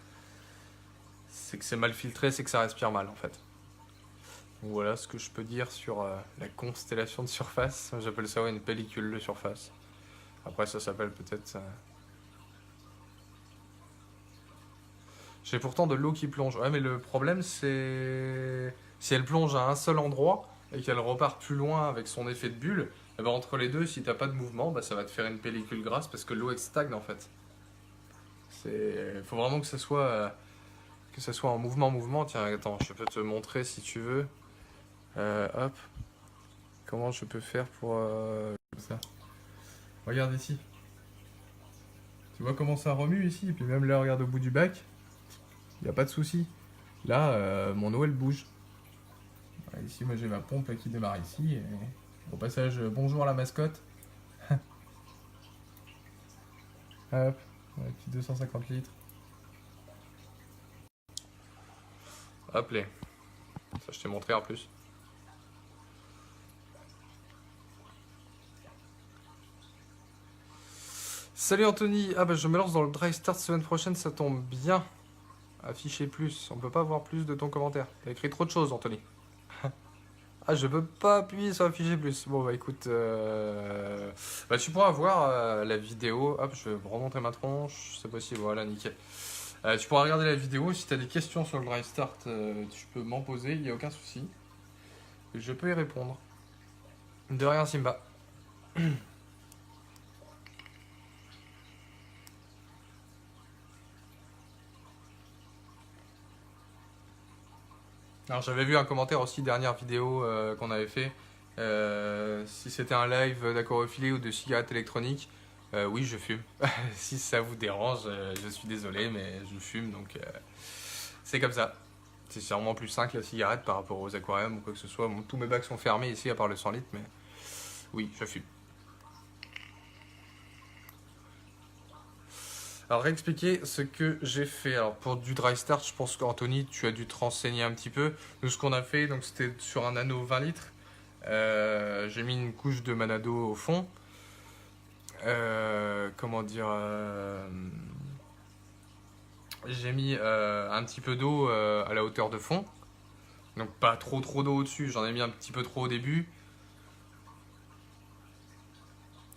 Speaker 1: C'est que c'est mal filtré, c'est que ça respire mal en fait. Donc voilà ce que je peux dire sur la constellation de surface. J'appelle ça une pellicule de surface. Après ça s'appelle peut-être... J'ai pourtant de l'eau qui plonge. Ouais mais le problème c'est... Si elle plonge à un seul endroit et qu'elle repart plus loin avec son effet de bulle, et ben entre les deux, si t'as pas de mouvement, bah ça va te faire une pellicule grasse parce que l'eau elle stagne en fait. Faut vraiment que ça soit en mouvement. Tiens, attends, je peux te montrer si tu veux. Hop. Comment je peux faire pour comme ça. Regarde ici. Tu vois comment ça remue ici. Et puis même là, regarde au bout du bac. Il n'y a pas de souci. Là, mon eau elle bouge. ici, moi j'ai ma pompe qui démarre ici. Et au passage, bonjour à la mascotte. Hop, un petit 250 litres. Hop les. Ça je t'ai montré en plus. Salut Anthony, ah bah je me lance dans le dry start semaine prochaine, ça tombe bien. Afficher plus, on peut pas voir plus de ton commentaire. T'as écrit trop de choses Anthony. Ah je peux pas appuyer sur afficher plus. Bon bah écoute, bah, tu pourras voir la vidéo. Hop, je vais remonter ma tronche, c'est possible, voilà nickel. Tu pourras regarder la vidéo, si t'as des questions sur le dry start, tu peux m'en poser, il n'y a aucun souci. Je peux y répondre. De rien Simba. Alors j'avais vu un commentaire aussi, dernière vidéo qu'on avait fait, si c'était un live d'aquarophilie ou de cigarettes électroniques, oui je fume. Si ça vous dérange, je suis désolé mais je fume donc c'est comme ça. C'est sûrement plus simple la cigarette par rapport aux aquariums ou quoi que ce soit. Bon, tous mes bacs sont fermés ici à part le 100 litres mais oui je fume. Alors réexpliquer ce que j'ai fait. Alors pour du dry start, je pense qu'Anthony, tu as dû te renseigner un petit peu. Nous ce qu'on a fait, donc c'était sur un anneau 20 litres. J'ai mis une couche de Manado au fond. Comment dire j'ai mis un petit peu d'eau à la hauteur de fond. Donc pas trop d'eau au-dessus, j'en ai mis un petit peu trop au début.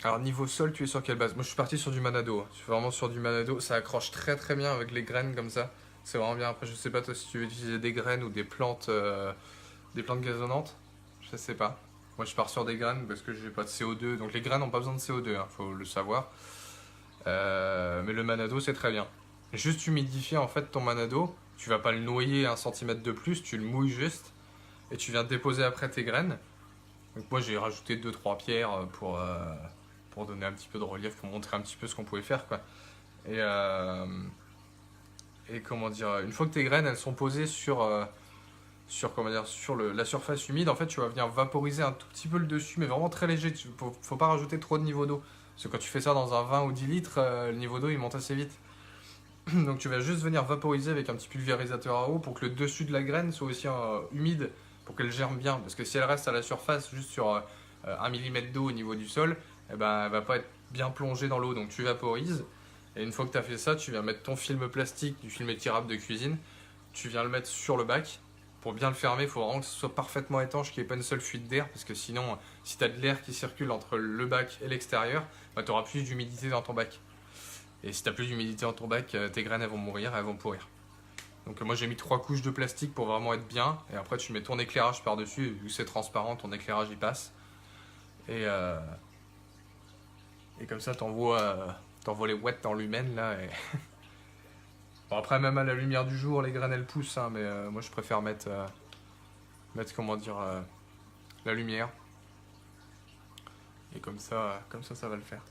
Speaker 1: Alors niveau sol, tu es sur quelle base? Moi je suis parti sur du Manado. Je suis vraiment sur du Manado. Ça accroche très bien avec les graines comme ça. C'est vraiment bien. Après je sais pas toi si tu veux utiliser des graines ou des plantes gazonnantes. Je sais pas. Moi je pars sur des graines parce que j'ai pas de CO2. Donc les graines n'ont pas besoin de CO2, hein, faut le savoir. Mais le Manado c'est très bien. Juste humidifier en fait ton Manado. Tu vas pas le noyer 1 cm de plus, tu le mouilles juste. Et tu viens déposer après tes graines. Donc moi j'ai rajouté 2-3 pierres pour donner un petit peu de relief, pour montrer un petit peu ce qu'on pouvait faire quoi. Et comment dire, une fois que tes graines elles sont posées comment dire, sur la surface humide, en fait tu vas venir vaporiser un tout petit peu le dessus, mais vraiment très léger. Faut pas rajouter trop de niveau d'eau. Parce que quand tu fais ça dans un 20 ou 10 litres, le niveau d'eau il monte assez vite. Donc tu vas juste venir vaporiser avec un petit pulvérisateur à eau pour que le dessus de la graine soit aussi humide, pour qu'elle germe bien. Parce que si elle reste à la surface, juste sur 1 mm d'eau au niveau du sol, eh ben, elle va pas être bien plongée dans l'eau. Donc tu vaporises. Et une fois que tu as fait ça, tu viens mettre ton film plastique, du film étirable de cuisine. Tu viens le mettre sur le bac. Pour bien le fermer, il faut vraiment que ce soit parfaitement étanche, qu'il n'y ait pas une seule fuite d'air. Parce que sinon, si tu as de l'air qui circule entre le bac et l'extérieur, bah, tu auras plus d'humidité dans ton bac. Et si tu as plus d'humidité dans ton bac, tes graines elles vont mourir, elles vont pourrir. Donc moi j'ai mis 3 couches de plastique pour vraiment être bien. Et après tu mets ton éclairage par-dessus. Vu que c'est transparent, ton éclairage y passe. Et comme ça t'envoies les ouettes dans l'humaine là. Et bon, après même à la lumière du jour, les graines elles poussent. Hein, mais moi je préfère mettre comment dire, la lumière. Et comme ça ça va le faire.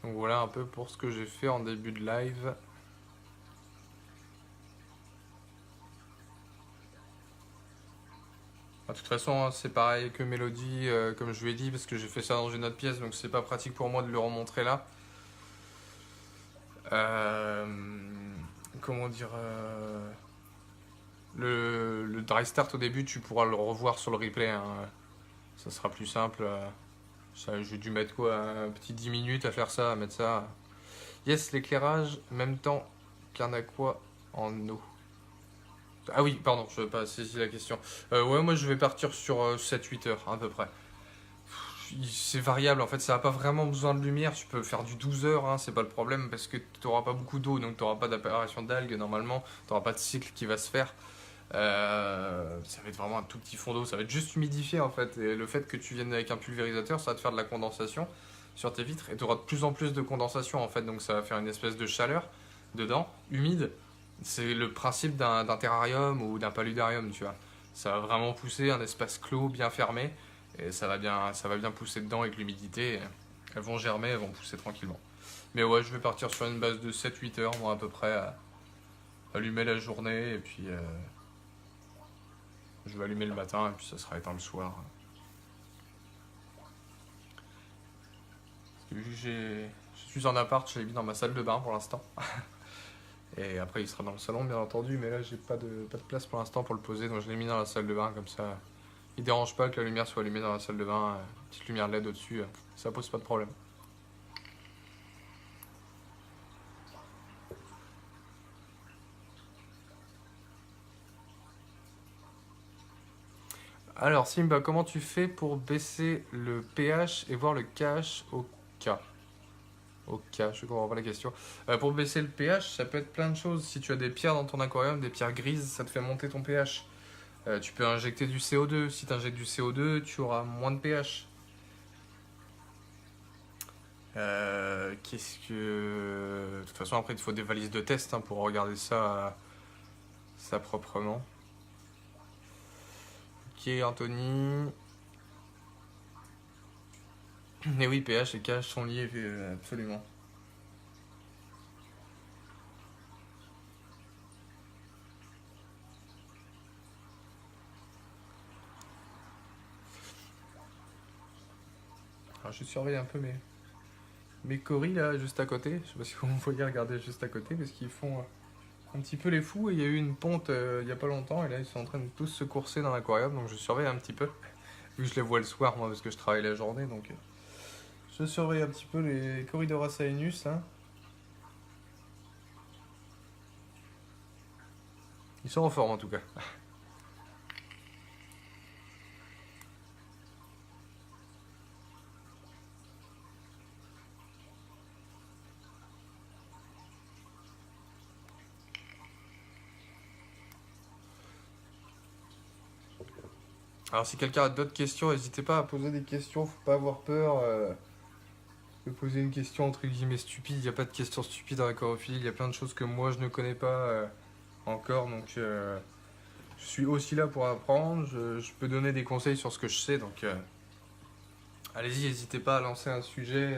Speaker 1: Donc voilà un peu pour ce que j'ai fait en début de live. De toute façon, c'est pareil que Mélodie, comme je lui ai dit, parce que j'ai fait ça dans une autre pièce, donc c'est pas pratique pour moi de le remontrer là. Comment dire le dry start au début, tu pourras le revoir sur le replay. Hein. Ça sera plus simple. J'ai dû mettre quoi, un petit 10 minutes à faire ça, à mettre ça. Yes, l'éclairage, même temps qu'un aqua en eau. Ah oui, pardon, je n'ai pas saisi la question. Ouais, moi je vais partir sur 7-8 heures à peu près. C'est variable, en fait, ça n'a pas vraiment besoin de lumière. Tu peux faire du 12 heures, hein, c'est pas le problème, parce que tu n'auras pas beaucoup d'eau, donc tu n'auras pas d'apparition d'algues normalement, tu n'auras pas de cycle qui va se faire. Ça va être vraiment un tout petit fond d'eau, ça va être juste humidifié en fait. Et le fait que tu viennes avec un pulvérisateur, ça va te faire de la condensation sur tes vitres et tu auras de plus en plus de condensation en fait. Donc ça va faire une espèce de chaleur dedans, humide. C'est le principe d'un terrarium ou d'un paludarium, tu vois. Ça va vraiment pousser un espace clos, bien fermé, et ça va bien pousser dedans avec l'humidité. Elles vont germer, elles vont pousser tranquillement. Mais ouais, je vais partir sur une base de 7-8 heures, moi, à peu près, à allumer la journée, et puis je vais allumer le matin, et puis ça sera éteint le soir. Parce que vu que je suis en appart, je l'ai mis dans ma salle de bain pour l'instant. Et après, il sera dans le salon, bien entendu, mais là, j'ai pas de place pour l'instant pour le poser, donc je l'ai mis dans la salle de bain, comme ça. Il dérange pas que la lumière soit allumée dans la salle de bain, petite lumière LED au-dessus, ça pose pas de problème. Alors Simba, comment tu fais pour baisser le pH et voir le KH au K? Au K, je comprends pas la question. Pour baisser le pH, ça peut être plein de choses. Si tu as des pierres dans ton aquarium, des pierres grises, ça te fait monter ton pH. Tu peux injecter du CO2. Si tu injectes du CO2, tu auras moins de pH. Qu'est-ce que... De toute façon, après, il te faut des valises de test pour regarder ça proprement. Ok, Anthony. Mais oui, pH et KH sont liés, absolument. Alors, je surveille un peu mes coris là, juste à côté. Je sais pas si vous me voyez regarder juste à côté, parce qu'ils font un petit peu les fous. Et il y a eu une ponte il y a pas longtemps, et là, ils sont en train de tous se courser dans l'aquarium, donc je surveille un petit peu. Vu que je les vois le soir, moi, parce que je travaille la journée, donc je surveille un petit peu les Corridora Saenus. Hein. Ils sont en forme en tout cas. Alors si quelqu'un a d'autres questions, n'hésitez pas à poser des questions, faut pas avoir peur. De poser une question entre guillemets stupide, il n'y a pas de questions stupides dans l'aquariophilie, il y a plein de choses que moi je ne connais pas encore, donc je suis aussi là pour apprendre, je peux donner des conseils sur ce que je sais, donc allez-y, n'hésitez pas à lancer un sujet.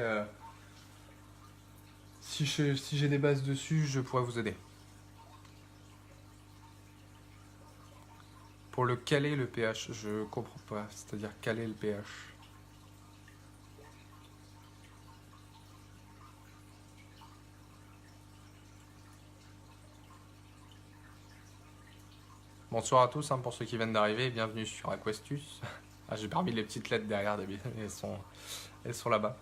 Speaker 1: Si j'ai des bases dessus, je pourrais vous aider. Pour le caler le pH, je comprends pas, c'est-à-dire caler le pH. Bonsoir à tous pour ceux qui viennent d'arriver, bienvenue sur Aquestus. Ah, j'ai pas remis les petites lettres derrière, elles sont là-bas.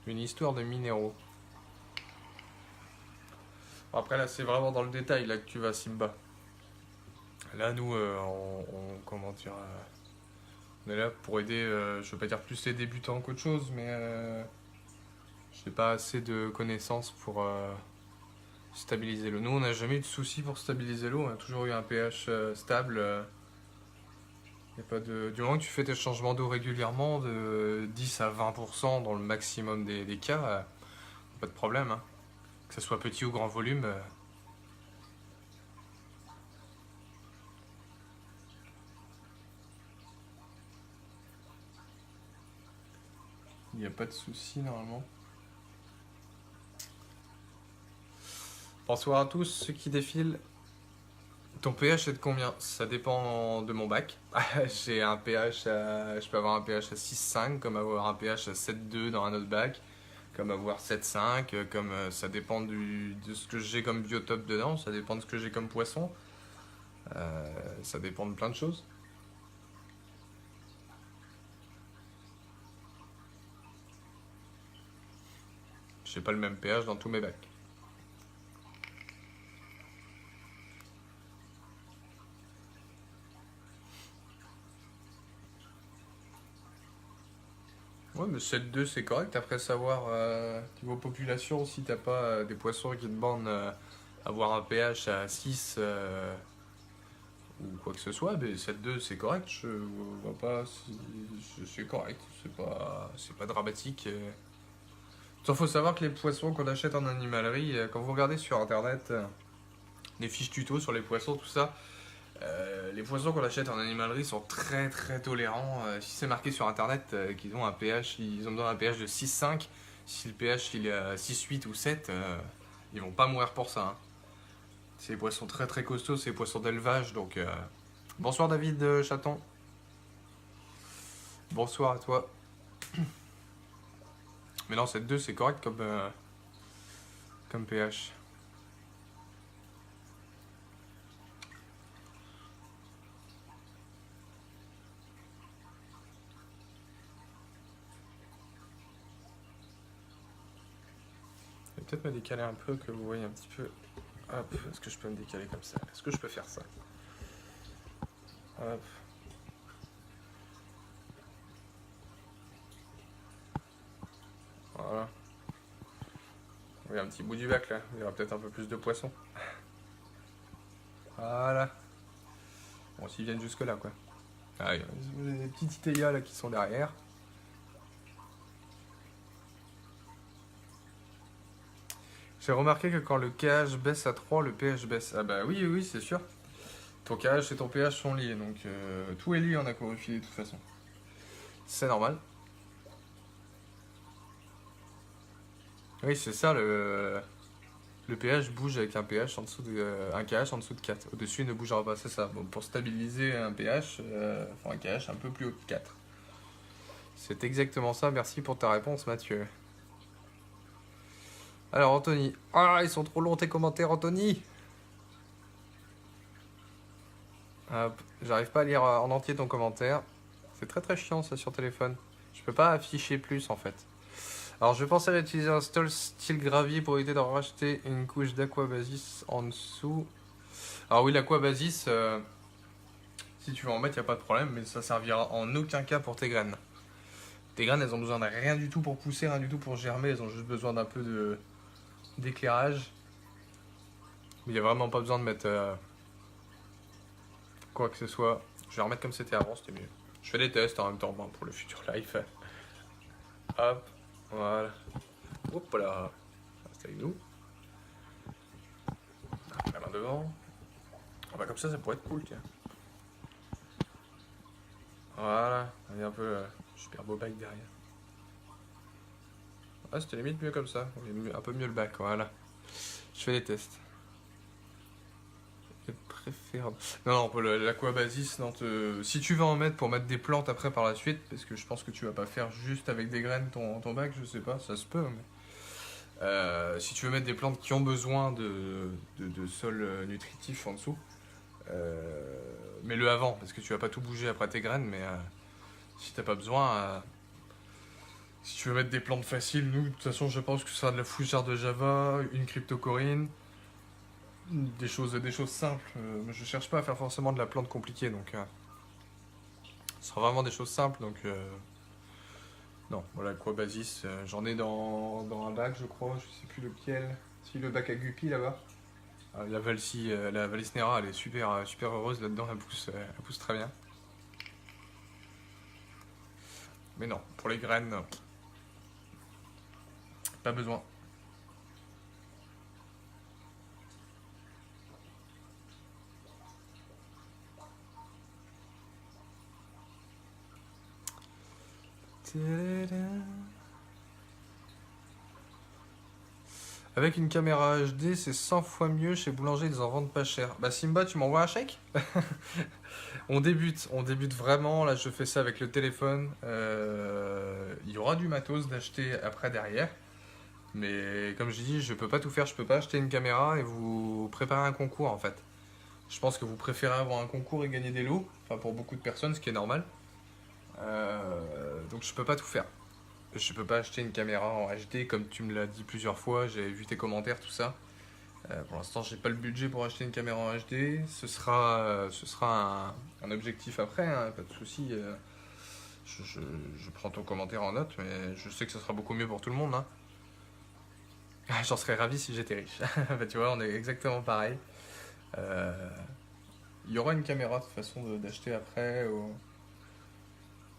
Speaker 1: Une histoire de minéraux. Après là c'est vraiment dans le détail là que tu vas Simba. Là nous comment dire on est là pour aider, je veux pas dire plus les débutants qu'autre chose, mais j'ai pas assez de connaissances pour stabiliser l'eau. Nous on n'a jamais eu de soucis pour stabiliser l'eau, on a toujours eu un pH stable. Y a pas de... Du moment que tu fais tes changements d'eau régulièrement de 10 à 20% dans le maximum des cas, pas de problème. Hein. Que ce soit petit ou grand volume. Il n'y a pas de souci normalement. Bonsoir à tous ceux qui défilent. Ton pH est de combien? Ça dépend de mon bac. J'ai un pH je peux avoir un pH à 6,5 comme avoir un pH à 7,2 dans un autre bac, comme avoir 7,5, comme ça dépend de ce que j'ai comme biotope dedans, ça dépend de ce que j'ai comme poisson. Ça dépend de plein de choses. J'ai pas le même pH dans tous mes bacs. Ouais, mais 7,2 c'est correct. Après savoir, niveau population, si t'as pas des poissons qui te demandent avoir un pH à 6 ou quoi que ce soit, mais 7,2 c'est correct. Je vois pas si. C'est correct. C'est pas dramatique. Il faut savoir que les poissons qu'on achète en animalerie, quand vous regardez sur internet, des fiches tuto sur les poissons, tout ça. Les poissons qu'on achète en animalerie sont très très tolérants. Si c'est marqué sur internet qu'ils ont un pH, ils ont besoin d'un pH de 6,5, si le pH il est à 6,8 ou 7, ils vont pas mourir pour ça. Hein. C'est des poissons très très costauds, c'est des poissons d'élevage. Donc bonsoir David Chaton. Bonsoir à toi. Mais non, 7,2 c'est correct comme pH. Je vais peut-être me décaler un peu, que vous voyez un petit peu. Hop, est-ce que je peux me décaler comme ça? Est-ce que je peux faire ça? Hop. Voilà. Oui, un petit bout du bac là, il y aura peut-être un peu plus de poissons. Voilà. Bon, s'ils viennent jusque là quoi. Ah, il y a des petits titéas là qui sont derrière. J'ai remarqué que quand le KH baisse à 3, le pH baisse. Ah bah oui, oui, c'est sûr. Ton KH et ton pH sont liés, donc tout est lié en aquarophilie de toute façon. C'est normal. Oui, c'est ça, le pH bouge avec un pH en dessous un KH en dessous de 4. Au-dessus, il ne bougera pas, c'est ça. Bon, pour stabiliser un pH, faut un KH un peu plus haut que 4. C'est exactement ça, merci pour ta réponse, Mathieu. Alors, Anthony. Ah, ils sont trop longs tes commentaires, Anthony. Hop, j'arrive pas à lire en entier ton commentaire. C'est très très chiant ça sur téléphone. Je peux pas afficher plus en fait. Alors je pensais à utiliser un style gravier pour éviter de racheter une couche d'aquabasis en dessous. Alors oui, l'aquabasis, si tu veux en mettre, il n'y a pas de problème, mais ça servira en aucun cas pour tes graines. Tes graines, elles ont besoin de rien du tout pour pousser, rien du tout pour germer, elles ont juste besoin d'un peu d'éclairage. Mais il n'y a vraiment pas besoin de mettre quoi que ce soit. Je vais remettre comme c'était avant, c'était mieux. Je fais des tests en même temps pour le futur live. Hop, voilà. Hop là. Reste avec nous. La main devant. Ah bah comme ça pourrait être cool, tiens. Voilà. Il y a un peu super beau bac derrière. Ah, c'était limite mieux comme ça. Un peu mieux le bac, voilà. Je fais des tests. Préférable. Non, pour l'aquabasis, si tu veux en mettre pour mettre des plantes après par la suite, parce que je pense que tu vas pas faire juste avec des graines ton bac, je sais pas, ça se peut. Mais, si tu veux mettre des plantes qui ont besoin de sol nutritif en dessous, mets-le avant, parce que tu vas pas tout bouger après tes graines, mais si t'as pas besoin, si tu veux mettre des plantes faciles, nous, de toute façon, je pense que ce sera de la fougère de Java, une cryptocorine. Des choses simples. Je cherche pas à faire forcément de la plante compliquée, donc ce sera vraiment des choses simples. Donc non, voilà, aquabasis, j'en ai dans un bac, je crois, je sais plus lequel. Si, le bac à Guppy là-bas. La Vallisnera, elle est super super heureuse là-dedans, elle pousse très bien. Mais non, pour les graines, pas besoin. Avec une caméra HD, c'est 100 fois mieux. Chez Boulanger, ils en vendent pas cher. Bah Simba, tu m'envoies un chèque? On débute vraiment. Là, je fais ça avec le téléphone. Il y aura du matos d'acheter après derrière. Mais comme je dis, je peux pas tout faire. Je peux pas acheter une caméra et vous préparer un concours en fait. Je pense que vous préférez avoir un concours et gagner des lots. Enfin, pour beaucoup de personnes, ce qui est normal. Donc je peux pas tout faire. Je peux pas acheter une caméra en HD comme tu me l'as dit plusieurs fois, j'ai vu tes commentaires, tout ça. Pour l'instant, j'ai pas le budget pour acheter une caméra en HD. Ce sera un objectif après, hein, pas de souci. Je prends ton commentaire en note, mais je sais que ce sera beaucoup mieux pour tout le monde. Hein. J'en serais ravi si j'étais riche. Bah, tu vois, on est exactement pareil. Il y aura une caméra de toute façon d'acheter après. Ou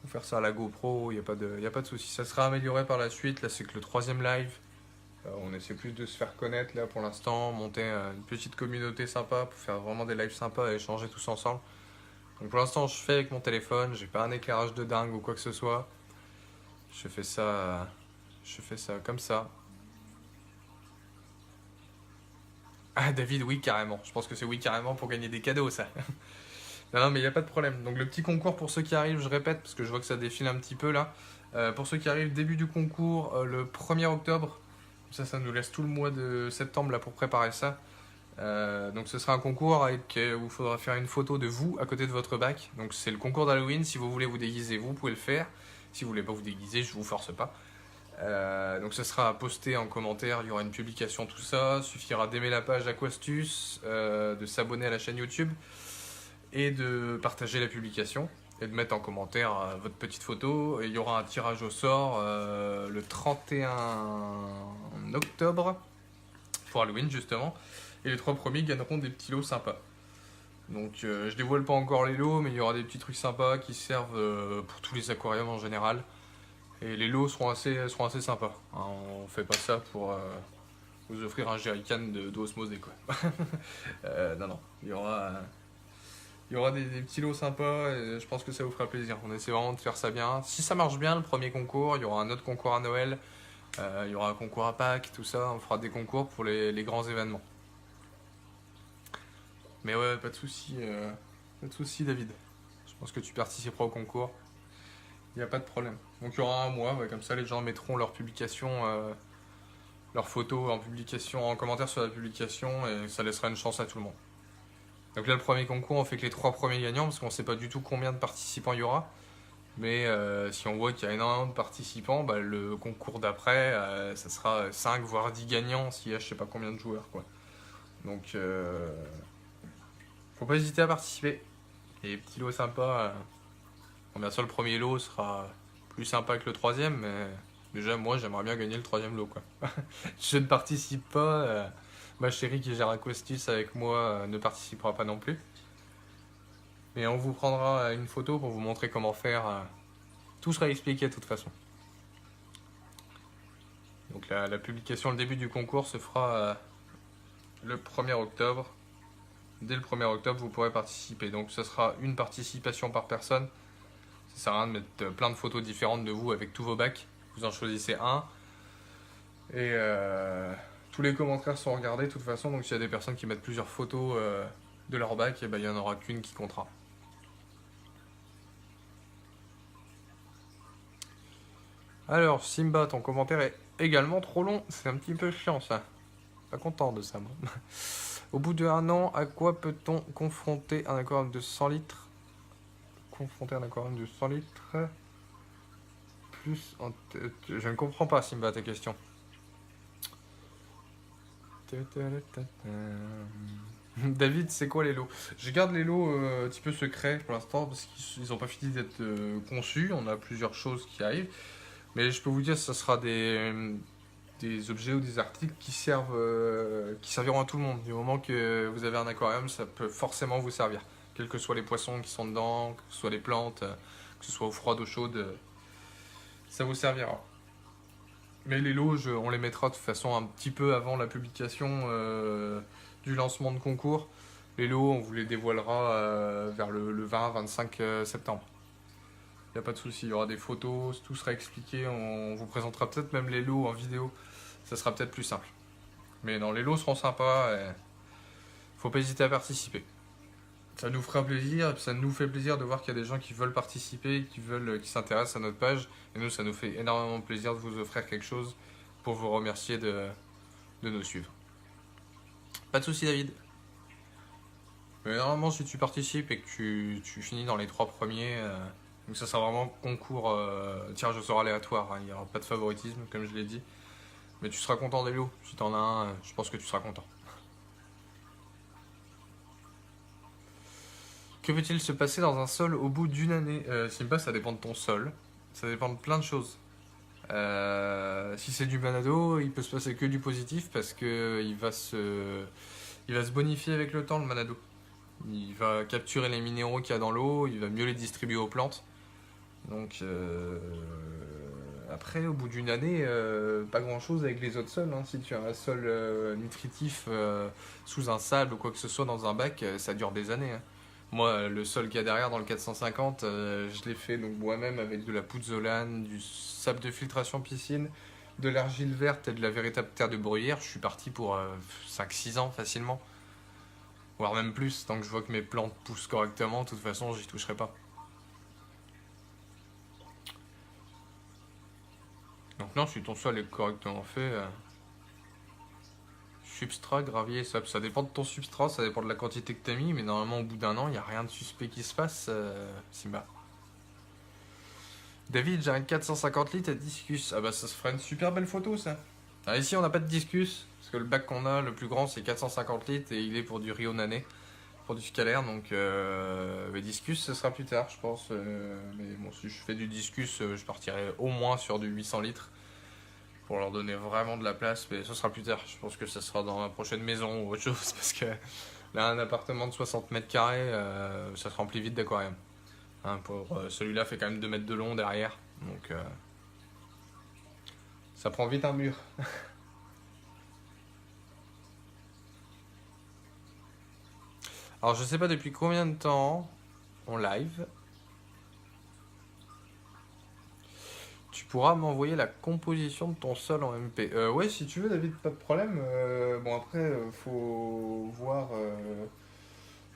Speaker 1: faire ça à la GoPro, il n'y a pas de souci. Ça sera amélioré par la suite. Là, c'est que le 3e live. On essaie plus de se faire connaître là pour l'instant, monter une petite communauté sympa pour faire vraiment des lives sympas et échanger tous ensemble. Donc pour l'instant je fais avec mon téléphone, j'ai pas un éclairage de dingue ou quoi que ce soit. Je fais ça comme ça. Ah David, oui carrément. Je pense que c'est oui carrément pour gagner des cadeaux ça. Non, non mais il n'y a pas de problème. Donc le petit concours pour ceux qui arrivent, je répète parce que je vois que ça défile un petit peu là. Pour ceux qui arrivent, début du concours le 1er octobre. Ça nous laisse tout le mois de septembre là pour préparer ça. Donc ce sera un concours où il faudra faire une photo de vous à côté de votre bac. Donc c'est le concours d'Halloween. Si vous voulez vous déguiser, vous pouvez le faire. Si vous voulez pas vous déguiser, je vous force pas. Donc ce sera posté en commentaire, il y aura une publication, tout ça. Il suffira d'aimer la page Aquastus, de s'abonner à la chaîne YouTube et de partager la publication et de mettre en commentaire votre petite photo. Et il y aura un tirage au sort le 31 octobre pour Halloween justement. Et les 3 premiers gagneront des petits lots sympas. Donc je dévoile pas encore les lots, mais il y aura des petits trucs sympas qui servent pour tous les aquariums en général. Et les lots seront assez sympas. Hein, on fait pas ça pour vous offrir un jerrycan d'osmosé quoi. Non, non, il y aura des petits lots sympas et je pense que ça vous fera plaisir. On essaie vraiment de faire ça bien. Si ça marche bien, le premier concours, il y aura un autre concours à Noël, il y aura un concours à Pâques, tout ça. On fera des concours pour les grands événements. Mais ouais, pas de souci, David. Je pense que tu participeras au concours. Il n'y a pas de problème. Donc il y aura un mois, ouais, comme ça les gens mettront leur publication, leurs photos en publication, en commentaire sur la publication et ça laissera une chance à tout le monde. Donc là le premier concours on fait que les 3 premiers gagnants parce qu'on ne sait pas du tout combien de participants il y aura. Mais si on voit qu'il y a énormément de participants, bah, le concours d'après ça sera 5 voire 10 gagnants s'il y a je sais pas combien de joueurs quoi. Donc faut pas hésiter à participer. Et les petits lots sympas. Bon, bien sûr, le premier lot sera plus sympa que le troisième, mais déjà, moi, j'aimerais bien gagner le 3e lot, quoi. Je ne participe pas. Ma chérie qui gère Aquastus avec moi ne participera pas non plus. Mais on vous prendra une photo pour vous montrer comment faire. Tout sera expliqué de toute façon. Donc la publication, le début du concours se fera le 1er octobre. Dès le 1er octobre, vous pourrez participer. Donc ce sera une participation par personne. Ça sert à rien de mettre plein de photos différentes de vous avec tous vos bacs. Vous en choisissez un. Et tous les commentaires sont regardés de toute façon. Donc s'il y a des personnes qui mettent plusieurs photos de leur bac, il n'y en aura qu'une qui comptera. Alors Simba, ton commentaire est également trop long. C'est un petit peu chiant ça. Pas content de ça moi. Au bout de 1 an, à quoi peut-on confronter un aquarium de 100 litres confronter un aquarium de 100 litres plus en je ne comprends pas Simba ta question. David, c'est quoi les lots? Je garde les lots un petit peu secrets pour l'instant parce qu'ils n'ont pas fini d'être conçus. On a plusieurs choses qui arrivent. Mais je peux vous dire que ce sera des objets ou des articles qui serviront à tout le monde. Du moment que vous avez un aquarium, ça peut forcément vous servir. Quels que soient les poissons qui sont dedans, que ce soit les plantes, que ce soit eau froide, eau chaude, ça vous servira. Mais les lots, on les mettra de toute façon un petit peu avant la publication du lancement de concours. Les lots, on vous les dévoilera vers le 20-25 septembre. Il n'y a pas de souci, il y aura des photos, tout sera expliqué. On vous présentera peut-être même les lots en vidéo. Ça sera peut-être plus simple. Mais non, les lots seront sympas. Faut pas hésiter à participer. Ça nous fera plaisir, et puis ça nous fait plaisir de voir qu'il y a des gens qui veulent participer, qui s'intéressent à notre page. Et nous, ça nous fait énormément plaisir de vous offrir quelque chose pour vous remercier de nous suivre. Pas de souci, David. Mais normalement, si tu participes et que tu finis dans les 3 premiers, donc ça sera vraiment concours tirage au sort aléatoire. Hein, il n'y aura pas de favoritisme, comme je l'ai dit. Mais tu seras content des lots. Si tu en as un, je pense que tu seras content. Que peut-il se passer dans un sol au bout d'1 année Simba, ça dépend de ton sol. Ça dépend de plein de choses. Si c'est du Manado, il peut se passer que du positif parce que il va se bonifier avec le temps, le Manado. Il va capturer les minéraux qu'il y a dans l'eau, il va mieux les distribuer aux plantes. Donc Après, au bout d'une année, pas grand-chose avec les autres sols, hein. Si tu as un sol nutritif sous un sable ou quoi que ce soit dans un bac, ça dure des années, hein. Moi, le sol qu'il y a derrière dans le 450, je l'ai fait donc moi-même avec de la pouzzolane, du sable de filtration piscine, de l'argile verte et de la véritable terre de bruyère. Je suis parti pour 5-6 ans facilement, voire même plus, tant que je vois que mes plantes poussent correctement. De toute façon, j'y toucherai pas. Donc non, si ton sol est correctement fait, substrat, gravier, ça dépend de ton substrat, ça dépend de la quantité que tu as mis, mais normalement au bout d'un an, il n'y a rien de suspect qui se passe, Simba. David, j'ai un 450 litres à discus. Ah bah ça se fera une super belle photo ça. Ah, ici on n'a pas de discus, parce que le bac qu'on a, le plus grand c'est 450 litres et il est pour du Rio Nané, pour du scalaire, donc mais discus ce sera plus tard je pense. Mais bon, si je fais du discus, je partirai au moins sur du 800 litres pour leur donner vraiment de la place, mais ce sera plus tard. Je pense que ça sera dans ma prochaine maison ou autre chose, parce que là, un appartement de 60 mètres carrés, ça se remplit vite d'aquarium. Hein, pour celui-là fait quand même 2 mètres de long derrière, donc ça prend vite un mur. Alors je sais pas depuis combien de temps on live. Tu pourras m'envoyer la composition de ton sol en MP. Ouais, si tu veux, David, pas de problème. Bon, après, faut voir.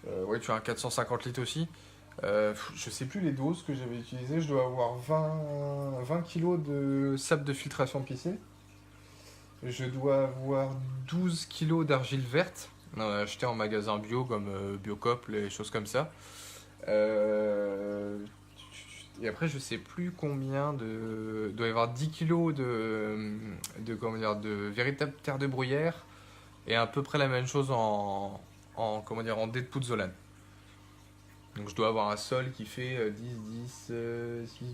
Speaker 1: Ouais, tu as un 450 litres aussi. Je sais plus les doses que j'avais utilisées. Je dois avoir 20 kilos de sable de filtration de piscine. Je dois avoir 12 kilos d'argile verte. On a acheté en magasin bio comme Biocop, les choses comme ça. Euh, et après, je sais plus combien de. Il doit y avoir 10 kilos comment dire, de véritable terre de bruyère et à peu près la même chose comment dire, en dés de pouzzolane. Donc je dois avoir un sol qui fait 6,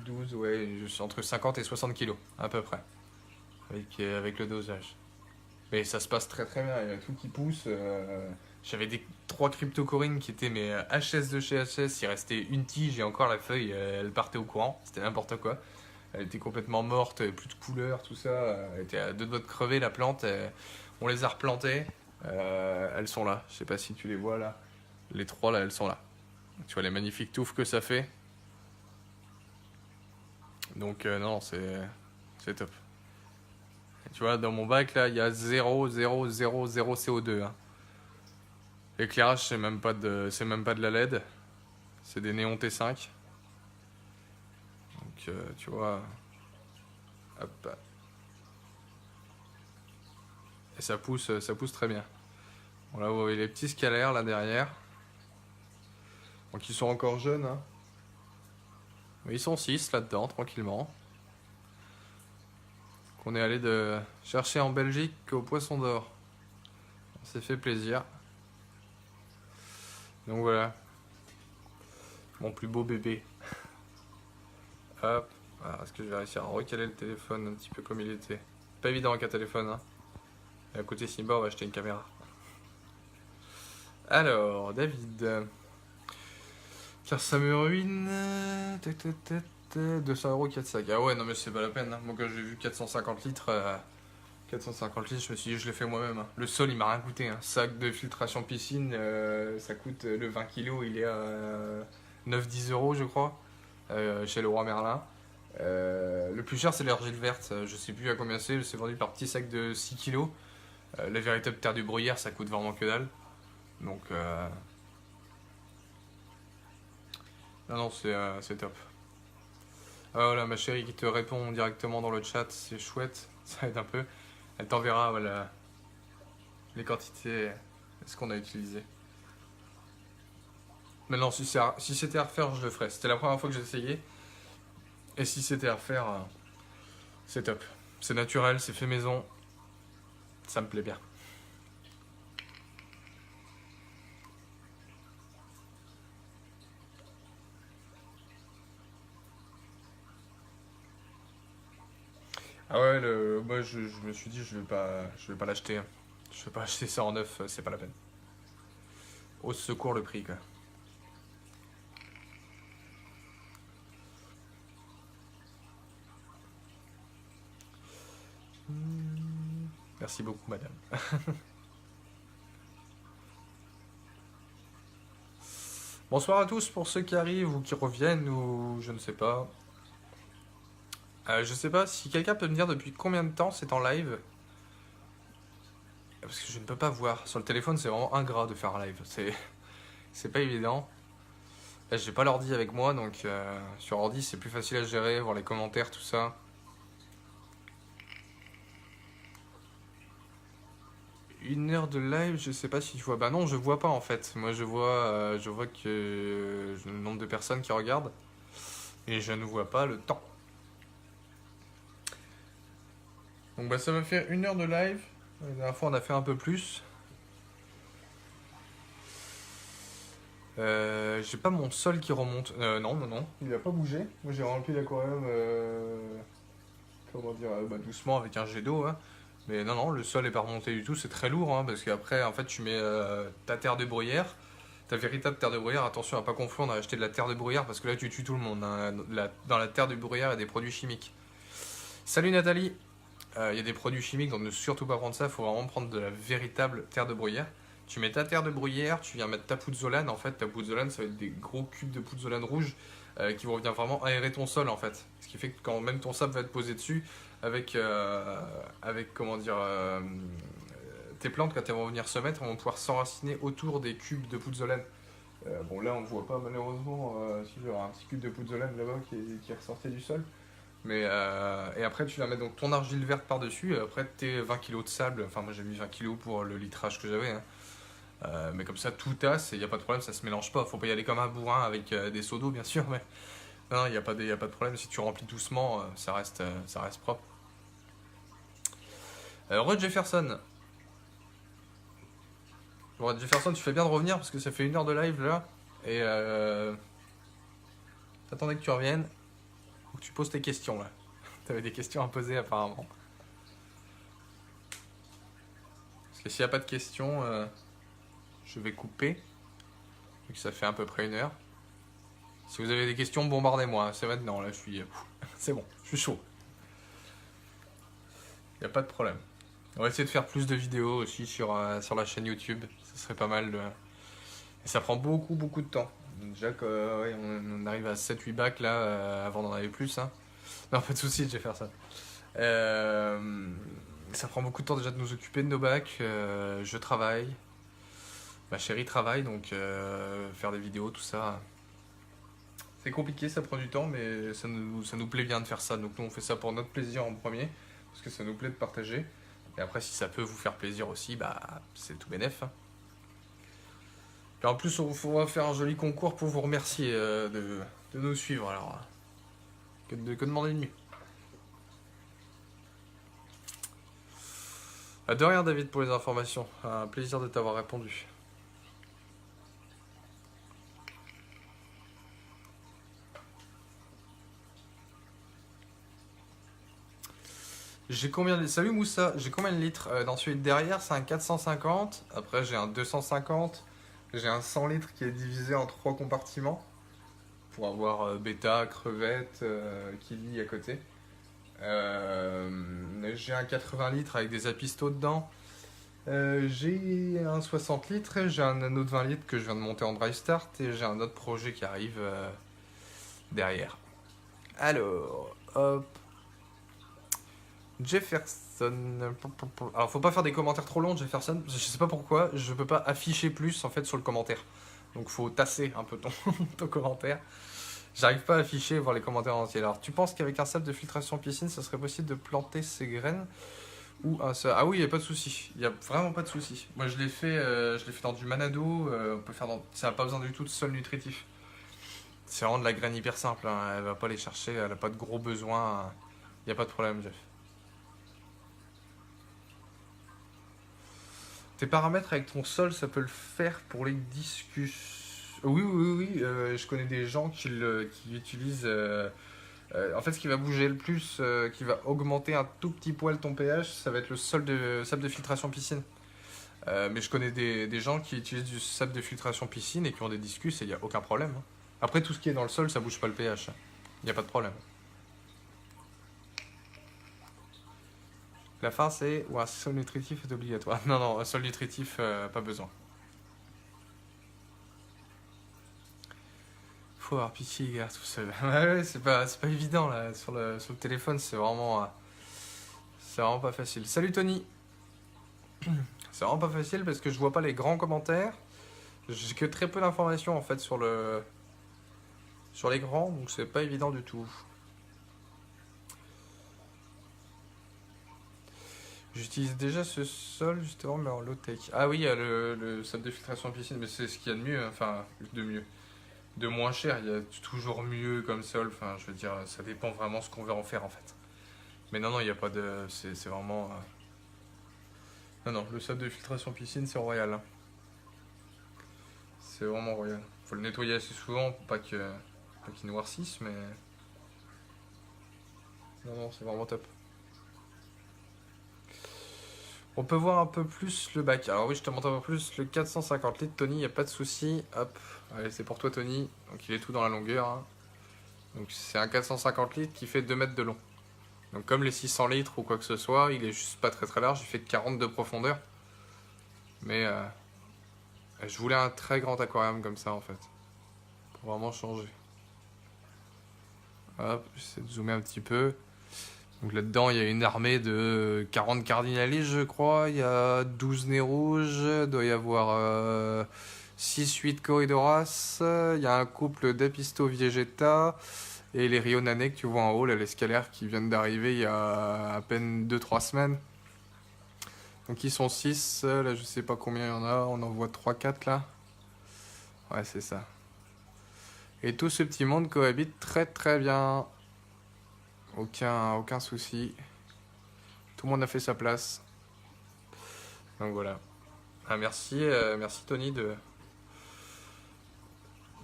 Speaker 1: 12, ouais, je suis entre 50 et 60 kilos à peu près avec le dosage. Mais ça se passe très très bien, il y a tout qui pousse. J'avais trois cryptocorines qui étaient mes HS de chez HS, il restait une tige et encore la feuille, elle partait au courant, c'était n'importe quoi. Elle était complètement morte, plus de couleur, tout ça. Elle était à deux doigts de crever la plante. On les a replantées, elles sont là. Je sais pas si tu les vois là. Les trois là, elles sont là. Tu vois les magnifiques touffes que ça fait. Donc non, c'est top. Et tu vois, dans mon bac là, il y a 0,000 CO2. Hein. L'éclairage, c'est même pas de la LED. C'est des néons T5. Donc tu vois. Hop. Et ça pousse très bien. Bon, là, vous voyez les petits scalaires là derrière. Donc ils sont encore jeunes. Hein. Mais ils sont 6 là-dedans, tranquillement. Qu'on est allé de chercher en Belgique au Poisson d'Or. On s'est fait plaisir. Donc voilà. Mon plus beau bébé. Hop. Alors, est-ce que je vais réussir à recaler le téléphone un petit peu comme il était? Pas évident avec un téléphone. Hein. Et à côté Simba, on va acheter une caméra. Alors, David. Car ça me ruine. 200 € 4 sacs. Ah ouais, non mais c'est pas la peine. Hein. Moi quand j'ai vu 450 litres, 450 litres, je me suis dit je l'ai fait moi-même. Hein. Le sol il m'a rien coûté. Hein. Sac de filtration piscine, ça coûte le 20 kg, il est à 9-10 € je crois, chez le Roi Merlin. Le plus cher c'est l'argile verte, je sais plus à combien c'est vendu par petit sac de 6 kg. La véritable terre du bruyère ça coûte vraiment que dalle. Donc non, c'est top. Ah voilà, ma chérie qui te répond directement dans le chat, c'est chouette, ça aide un peu. Elle t'enverra voilà, les quantités, ce qu'on a utilisé. Maintenant, si c'était à refaire, je le ferais. C'était la première fois que j'ai essayé. Et si c'était à refaire, c'est top. C'est naturel, c'est fait maison. Ça me plaît bien. Ah ouais, moi je me suis dit je vais pas l'acheter. Hein. Je vais pas acheter ça en neuf, c'est pas la peine. Au secours le prix quoi. Merci beaucoup, madame. Bonsoir à tous pour ceux qui arrivent ou qui reviennent ou je ne sais pas. Je sais pas si quelqu'un peut me dire depuis combien de temps c'est en live. Parce que je ne peux pas voir. Sur le téléphone, c'est vraiment ingrat de faire un live. C'est pas évident. Là, j'ai pas l'ordi avec moi, donc sur ordi, c'est plus facile à gérer, voir les commentaires, tout ça. Une heure de live, je sais pas si tu vois. Bah non, je vois pas en fait. Moi, je vois que le nombre de personnes qui regardent. Et je ne vois pas le temps. Donc bah ça va faire une heure de live. La dernière fois, on a fait un peu plus. J'ai pas mon sol qui remonte. Non, non, non. Il a pas bougé. Moi, j'ai rempli l'aquarium, comment dire, bah, doucement avec un jet d'eau. Hein. Mais non, non, le sol est pas remonté du tout. C'est très lourd, hein, parce qu'après, en fait, tu mets ta terre de bruyère. Ta véritable terre de bruyère. Attention à pas confondre, à acheter de la terre de bruyère, parce que là, tu tues tout le monde. Hein. Dans la terre de bruyère, il y a des produits chimiques. Salut Nathalie. Il y a des produits chimiques, donc ne surtout pas prendre ça. Il faut vraiment prendre de la véritable terre de bruyère. Tu mets ta terre de bruyère, tu viens mettre ta pouzzolane. En fait, ta pouzzolane, ça va être des gros cubes de pouzzolane rouge qui vont venir vraiment aérer ton sol, en fait. Ce qui fait que quand même ton sable va être posé dessus, avec comment dire, tes plantes, quand elles vont venir se mettre, elles vont pouvoir s'enraciner autour des cubes de pouzzolane. Bon, là, on ne voit pas malheureusement. Si il y aura un petit cube de pouzzolane là-bas qui ressortait du sol. Mais et après, tu vas mettre donc ton argile verte par-dessus. Et après, tes 20 kg de sable. Enfin, moi, j'ai mis 20 kg pour le litrage que j'avais. Hein. Mais comme ça, tout tasse et il n'y a pas de problème, ça se mélange pas. Faut pas y aller comme un bourrin avec des seaux d'eau, bien sûr. Mais non, il n'y a, y a pas de problème. Si tu remplis doucement, ça reste propre. Red Jefferson. Red Jefferson, tu fais bien de revenir parce que ça fait une heure de live là. Et t'attendais que tu reviennes. Faut que tu poses tes questions là. T'avais des questions à poser apparemment. Parce que s'il n'y a pas de questions, je vais couper. Vu que ça fait à peu près une heure. Si vous avez des questions, bombardez-moi. C'est maintenant, là, je suis... C'est bon, je suis chaud. Il n'y a pas de problème. On va essayer de faire plus de vidéos aussi sur la chaîne YouTube. Ça serait pas mal. Et ça prend beaucoup, beaucoup de temps. Déjà on arrive à 7-8 bacs là, avant d'en avoir plus. Hein. Non, pas de soucis, je vais faire ça. Ça prend beaucoup de temps déjà de nous occuper de nos bacs. Je travaille. Ma chérie travaille, donc faire des vidéos, tout ça. C'est compliqué, ça prend du temps, mais ça nous plaît bien de faire ça. Donc nous, on fait ça pour notre plaisir en premier, parce que ça nous plaît de partager. Et après, si ça peut vous faire plaisir aussi, bah c'est tout bénef. Hein. Et en plus, on va faire un joli concours pour vous remercier de nous suivre. Alors, que demander de mieux. De rien, David, pour les informations. Un plaisir de t'avoir répondu. J'ai combien de... Salut Moussa, j'ai combien de litres dans celui de derrière, c'est un 450. Après, j'ai un 250. J'ai un 100 litres qui est divisé en 3 compartiments. Pour avoir bêta, crevette, kili à côté. J'ai un 80 litres avec des apistos dedans. J'ai un 60 litres, j'ai un autre 20 litres que je viens de monter en dry start et j'ai un autre projet qui arrive derrière. Alors, hop. Jefferson. Alors, faut pas faire des commentaires trop longs, Jefferson. Je sais pas pourquoi, je peux pas afficher plus en fait sur le commentaire. Donc, faut tasser un peu ton commentaire. J'arrive pas à afficher, voir les commentaires entiers. Alors, tu penses qu'avec un sable de filtration piscine, ça serait possible de planter ces graines ou un seul... Ah oui, il n'y a pas de souci. Il n'y a vraiment pas de souci. Moi, je l'ai fait dans du manado. On peut faire ça n'a pas besoin du tout de sol nutritif. C'est vraiment de la graine hyper simple. Hein. Elle va pas les chercher. Elle n'a pas de gros besoins. Il n'y a pas de problème, Jeff. Tes paramètres avec ton sol, ça peut le faire pour les discussions. Oui, oui, oui. Je connais des gens qui utilisent... en fait, ce qui va bouger le plus, qui va augmenter un tout petit poil ton pH, ça va être le sable de filtration piscine. Mais je connais des gens qui utilisent du sable de filtration piscine et qui ont des discus et il n'y a aucun problème. Hein. Après, tout ce qui est dans le sol, ça bouge pas le pH. Il n'y a pas de problème. La fin, c'est ou un sol nutritif est obligatoire. Non, non, un sol nutritif, pas besoin. Faut avoir pitié, les gars, tout seul. Ouais, c'est pas évident là. Sur le téléphone, c'est vraiment pas facile. Salut Tony. C'est vraiment pas facile parce que je vois pas les grands commentaires. J'ai que très peu d'informations en fait sur l'écran, donc c'est pas évident du tout. J'utilise déjà ce sol justement, mais en low-tech. Ah oui, il y a le sol de filtration piscine, mais c'est ce qu'il y a de mieux, enfin, de mieux. De moins cher, il y a toujours mieux comme sol, enfin, je veux dire, ça dépend vraiment ce qu'on veut en faire en fait. Mais non, non, il n'y a pas de. C'est vraiment. Non, non, le sol de filtration piscine, c'est royal. Hein. C'est vraiment royal. Faut le nettoyer assez souvent pour pas qu'il noircisse, mais. Non, non, c'est vraiment top. On peut voir un peu plus le bac. Alors oui, je te montre un peu plus le 450 litres, Tony, y a pas de souci. Hop, allez, c'est pour toi, Tony. Donc il est tout dans la longueur. Hein. Donc c'est un 450 litres qui fait 2 mètres de long. Donc comme les 600 litres ou quoi que ce soit, il est juste pas très très large, il fait 40 de profondeur. Mais je voulais un très grand aquarium comme ça en fait. Pour vraiment changer. Hop, j'essaie de zoomer un petit peu. Donc là-dedans, il y a une armée de 40 cardinalistes, je crois. Il y a 12 nez rouges. Il doit y avoir 6-8 corridoras. Il y a un couple d'Apisto Viegeta. Et les Rio Nané que tu vois en haut, là, les scalaires qui viennent d'arriver il y a à peine 2-3 semaines. Donc ils sont 6. Là, je sais pas combien il y en a. On en voit 3-4 là. Ouais, c'est ça. Et tout ce petit monde cohabite très très bien. Aucun souci. Tout le monde a fait sa place. Donc voilà. Ah, merci Tony de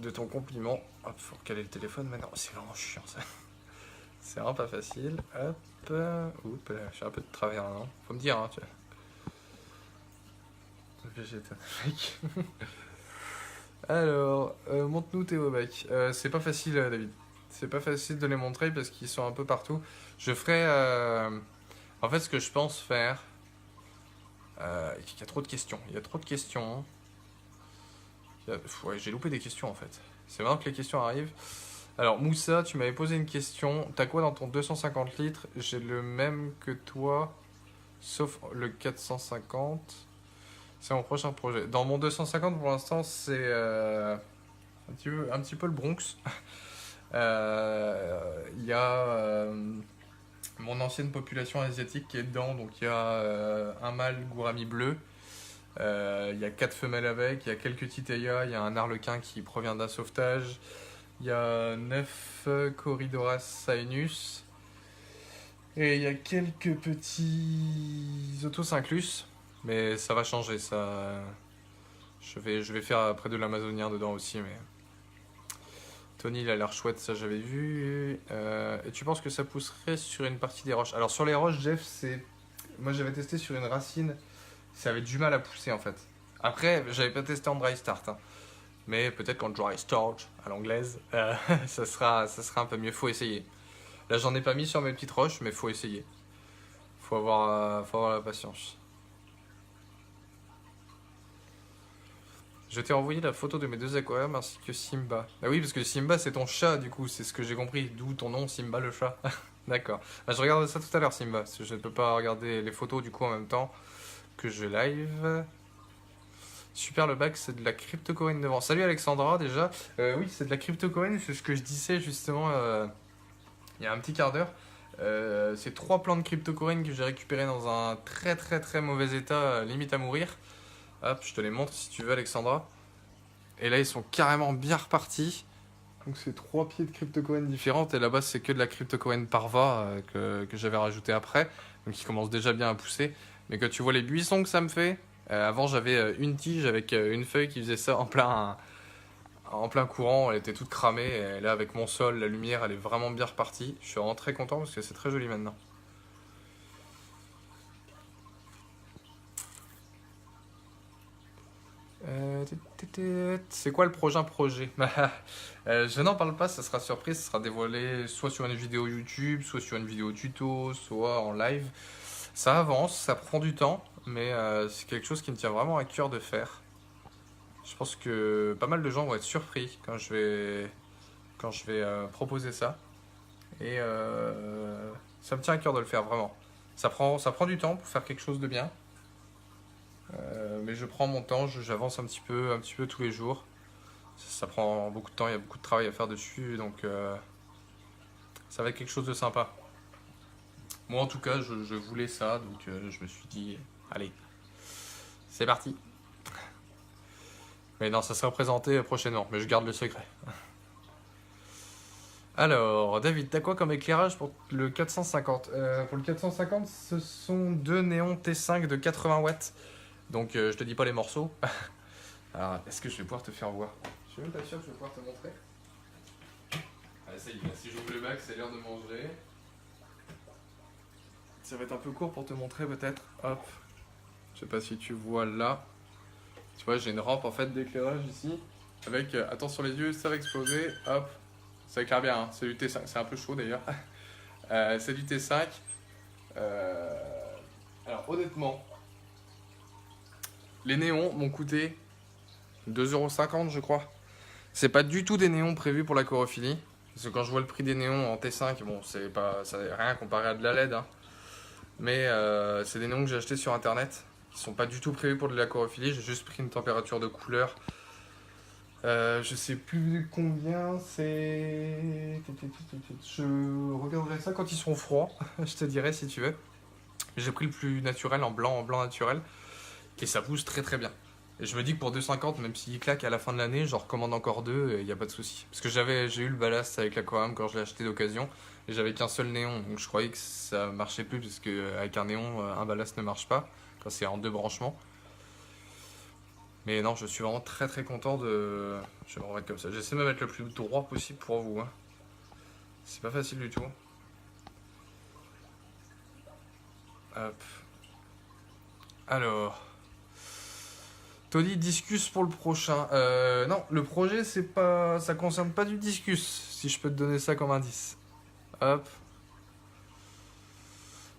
Speaker 1: ton compliment. Hop, faut recaler le téléphone maintenant. C'est vraiment chiant ça. C'est vraiment pas facile. Hop. Oups, là, je suis un peu de travers, non? Faut me dire, hein, tu vois. Alors, montre-nous tes Wobac. C'est pas facile, David. C'est pas facile de les montrer parce qu'ils sont un peu partout. Je ferai. En fait, ce que je pense faire. Il y a trop de questions. Il y a trop de questions. Ouais, j'ai loupé des questions en fait. C'est vraiment que les questions arrivent. Alors, Moussa, tu m'avais posé une question. T'as quoi dans ton 250 litres? J'ai le même que toi, sauf le 450. C'est mon prochain projet. Dans mon 250, pour l'instant, c'est un petit peu le Bronx. Il y a mon ancienne population asiatique qui est dedans. Donc, il y a un mâle gourami bleu. Il y a 4 femelles avec, il y a quelques titayas, il y a un arlequin qui provient d'un sauvetage, il y a 9 corridoras saenus, et il y a quelques petits autosynclus, mais ça va changer, ça. Je vais faire près de l'amazonien dedans aussi, mais. Tony, il a l'air chouette, ça j'avais vu. Et tu penses que ça pousserait sur une partie des roches? Alors sur les roches, Jeff, c'est. Moi j'avais testé sur une racine. Ça avait du mal à pousser en fait. Après, j'avais pas testé en dry start. Hein. Mais peut-être qu'en dry start, à l'anglaise, ça sera un peu mieux. Faut essayer. Là, j'en ai pas mis sur mes petites roches, mais faut essayer. Faut avoir la patience. Je t'ai envoyé la photo de mes 2 aquariums ainsi que Simba. Ah oui, parce que Simba, c'est ton chat, du coup, c'est ce que j'ai compris. D'où ton nom, Simba le chat. D'accord. Bah, je regarde ça tout à l'heure, Simba. Parce que je ne peux pas regarder les photos du coup en même temps que je live. Super, le bac, c'est de la cryptocorinne devant. Salut Alexandra, déjà. Oui, c'est de la cryptocorinne, c'est ce que je disais justement il y a un petit quart d'heure. C'est 3 plants de cryptocorinne que j'ai récupérés dans un très très très mauvais état, limite à mourir. Hop, je te les montre si tu veux, Alexandra. Et là, ils sont carrément bien repartis. Donc, c'est 3 pieds de cryptocorinne différentes. Et là-bas, c'est que de la cryptocorinne parva que j'avais rajouté après. Donc, ils commencent déjà bien à pousser. Mais quand tu vois les buissons que ça me fait, avant, j'avais une tige avec une feuille qui faisait ça en plein courant. Elle était toute cramée. Et là, avec mon sol, la lumière, elle est vraiment bien repartie. Je suis vraiment très content parce que c'est très joli maintenant. C'est quoi le prochain projet? Je n'en parle pas, ça sera surprise, ça sera dévoilé soit sur une vidéo YouTube, soit sur une vidéo tuto, soit en live. Ça avance, ça prend du temps, mais c'est quelque chose qui me tient vraiment à cœur de faire. Je pense que pas mal de gens vont être surpris quand je vais proposer ça. Et ça me tient à cœur de le faire vraiment. Ça prend du temps pour faire quelque chose de bien. Mais je prends mon temps, j'avance un petit peu tous les jours. Ça prend beaucoup de temps, il y a beaucoup de travail à faire dessus, donc ça va être quelque chose de sympa. Moi en tout cas, je voulais ça, donc je me suis dit, allez, c'est parti. Mais non, ça sera présenté prochainement, mais je garde le secret. Alors, David, t'as quoi comme éclairage pour le 450? Pour le 450, ce sont deux néons T5 de 80 watts. Donc, je te dis pas les morceaux. Alors, est-ce que je vais pouvoir te faire voir? Je suis même pas sûr que je vais pouvoir te montrer. Ah, ça y est, si j'ouvre le bac, c'est l'heure de manger. Ça va être un peu court pour te montrer peut-être. Hop. Je sais pas si tu vois là. Tu vois, j'ai une rampe en fait d'éclairage ici. Avec, attention les yeux, ça va exploser. Hop. Ça éclaire bien, hein. C'est du T5. C'est un peu chaud d'ailleurs. C'est du T5. Alors honnêtement, les néons m'ont coûté 2,50 € je crois. C'est pas du tout des néons prévus pour la chorophilie. Parce que quand je vois le prix des néons en T5, bon, c'est pas, ça n'a rien comparé à de la LED. Hein. Mais c'est des néons que j'ai achetés sur internet. Qui sont pas du tout prévus pour de la chorophilie. J'ai juste pris une température de couleur. Je sais plus combien c'est. Je regarderai ça quand ils seront froids. Je te dirai si tu veux. J'ai pris le plus naturel en blanc naturel. Et ça pousse très très bien. Et je me dis que pour 2,50, même s'il claque à la fin de l'année, j'en recommande encore deux et il n'y a pas de souci. Parce que j'ai eu le ballast avec l'Aquarium quand je l'ai acheté d'occasion. Et j'avais qu'un seul néon. Donc je croyais que ça marchait plus. Parce qu'avec un néon, un ballast ne marche pas. Quand c'est en deux branchements. Mais non, je suis vraiment très très content de... Je vais me remettre comme ça. J'essaie de me mettre le plus droit possible pour vous. Hein. C'est pas facile du tout. Hop. Alors... Tony, discus pour le prochain. Non, le projet, c'est pas, ça concerne pas du discus, si je peux te donner ça comme indice. Hop.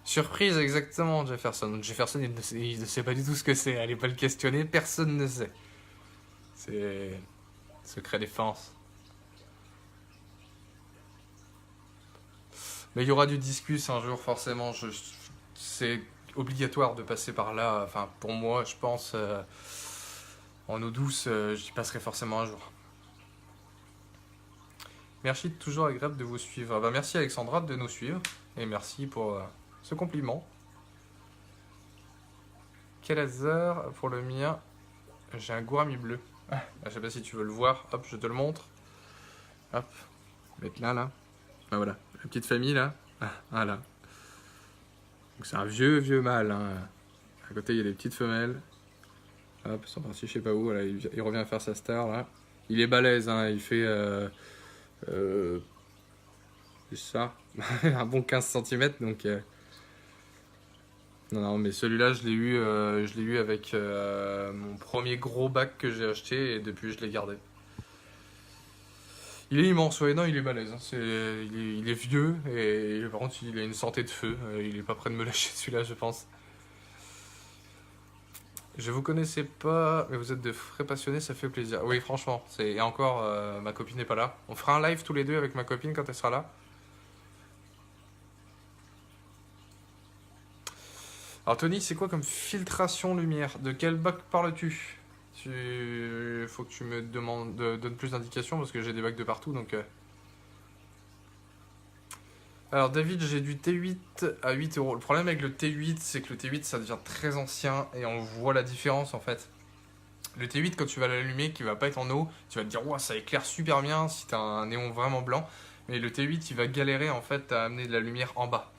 Speaker 1: Surprise, exactement, Jefferson. Jefferson, il ne sait pas du tout ce que c'est. Allez pas le questionner, personne ne sait. C'est secret défense. Mais il y aura du discus un jour, forcément. C'est obligatoire de passer par là. Enfin, pour moi, je pense... en eau douce, j'y passerai forcément un jour. Merci, toujours agréable de vous suivre. Bah, merci Alexandra de nous suivre. Et merci pour ce compliment. Quel hasard pour le mien. J'ai un gourami bleu. Je sais pas si tu veux le voir. Hop, je te le montre. Hop. Mettre là. Ah, voilà. La petite famille là. Voilà. Donc c'est un vieux mâle. Hein. À côté, il y a des petites femelles. Hop, ils sont partis je sais pas où. Voilà, il revient faire sa star là. Il est balèze. Hein. Il fait... c'est ça. Un bon 15 cm. Donc... Non, mais celui-là, je l'ai eu avec mon premier gros bac que j'ai acheté et depuis, je l'ai gardé. Il est immense, ouais, non, il est balèze. Hein. Il est vieux et par contre, il a une santé de feu. Il est pas prêt de me lâcher celui-là, je pense. Je vous connaissais pas, mais vous êtes de vrais passionnés, ça fait plaisir. Oui, franchement, et encore, ma copine n'est pas là. On fera un live tous les deux avec ma copine quand elle sera là. Alors Tony, c'est quoi comme filtration lumière? De quel bac parles-tu? Faut que tu me donnes plus d'indications parce que j'ai des bacs de partout donc... Alors David, j'ai du T8 à 8 euros. Le problème avec le T8, c'est que le T8 ça devient très ancien et on voit la différence en fait. Le T8 quand tu vas l'allumer, qui va pas être en eau, tu vas te dire ouais, ça éclaire super bien si t'as un néon vraiment blanc. Mais le T8 il va galérer en fait à amener de la lumière en bas.